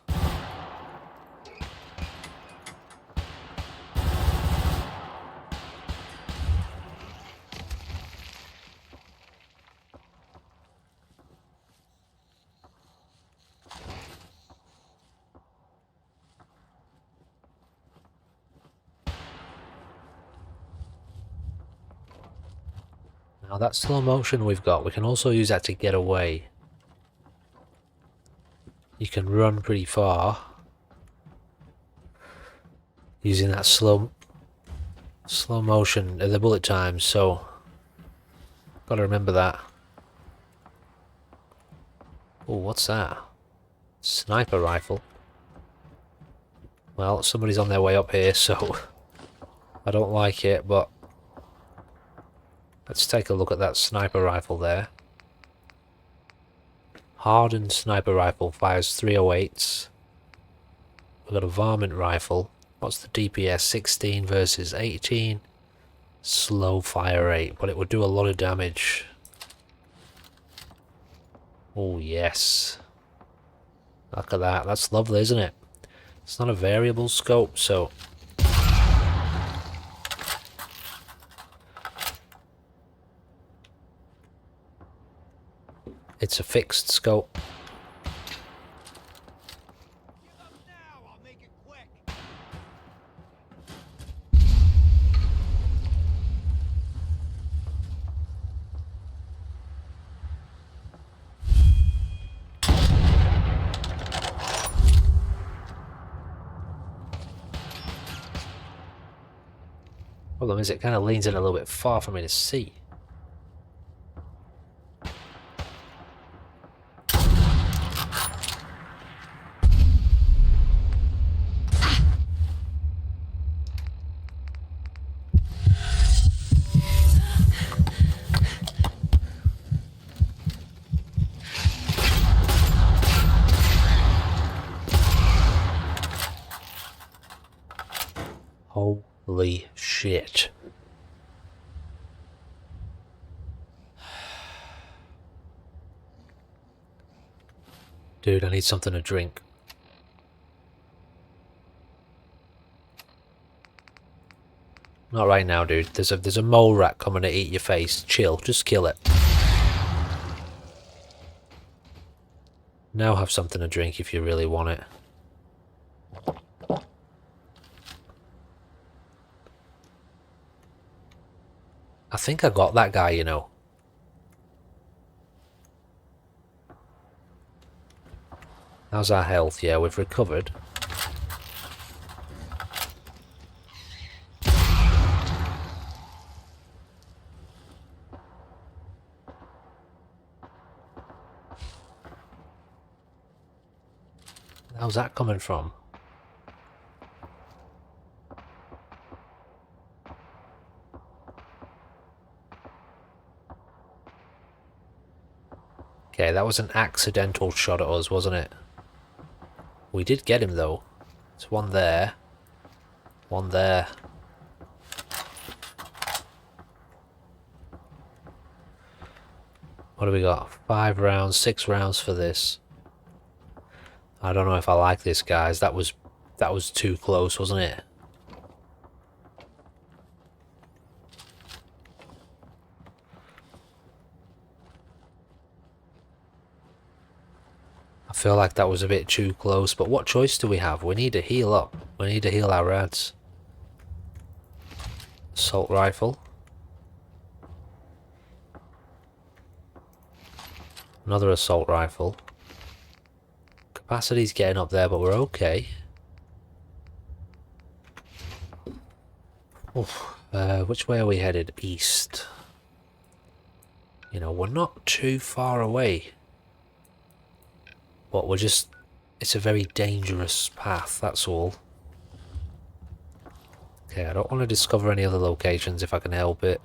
Now that slow motion we've got, we can also use that to get away. You can run pretty far using that slow motion, the bullet times, so gotta remember that. Oh, what's that? Sniper rifle. Well, somebody's on their way up here, so I don't like it, but let's take a look at that sniper rifle there. Hardened sniper rifle fires 308s. We've got a varmint rifle. What's the DPS? 16 versus 18. Slow fire rate, but it would do a lot of damage. Oh yes. Look at that. That's lovely, isn't it? It's not a variable scope, so it's a fixed scope. Problem is, it kind of leans in a little bit far for me to see. Holy shit. Dude, I need something to drink. Not right now, dude. There's a mole rat coming to eat your face. Chill, just kill it. Now have something to drink if you really want it. I think I got that guy, you know. How's our health? Yeah, we've recovered. How's that coming from? Okay, that was an accidental shot at us, wasn't it? We did get him though. There's one there. One there. What do we got? 5 rounds, 6 rounds for this. I don't know if I like this, guys. That was too close, wasn't it? I feel like that was a bit too close, but what choice do we have? We need to heal up. We need to heal our rads. Assault rifle. Another assault rifle. Capacity's getting up there, but we're okay. Oof. Which way are we headed? East. You know, we're not too far away. But we're just... It's a very dangerous path, that's all. Okay, I don't want to discover any other locations if I can help it.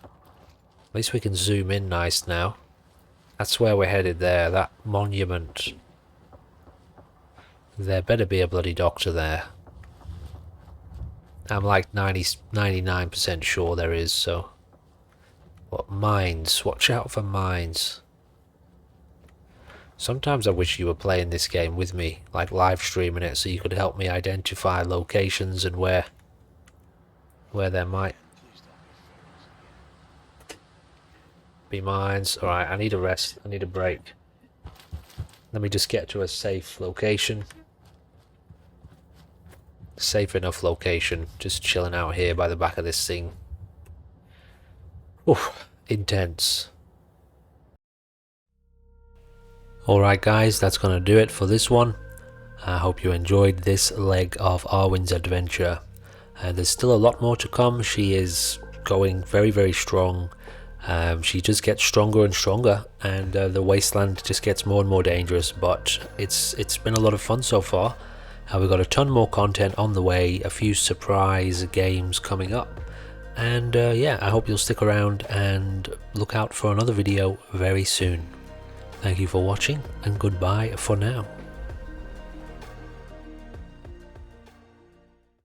At least we can zoom in nice now. That's where we're headed there, that monument. There better be a bloody doctor there. I'm like 99% sure there is, so... What, mines? Watch out for mines. Sometimes I wish you were playing this game with me, like live streaming it, so you could help me identify locations and where there might be mines. Alright, I need a rest, I need a break. Let me just get to a safe location. Safe enough location, just chilling out here by the back of this thing. Oof, intense. Alright guys, that's gonna do it for this one. I hope you enjoyed this leg of Arwen's adventure. There's still a lot more to come. She is going very, very strong. She just gets stronger and stronger, and the wasteland just gets more and more dangerous, but it's been a lot of fun so far. We've got a ton more content on the way, a few surprise games coming up, and yeah, I hope you'll stick around and look out for another video very soon. Thank you for watching, and goodbye for now.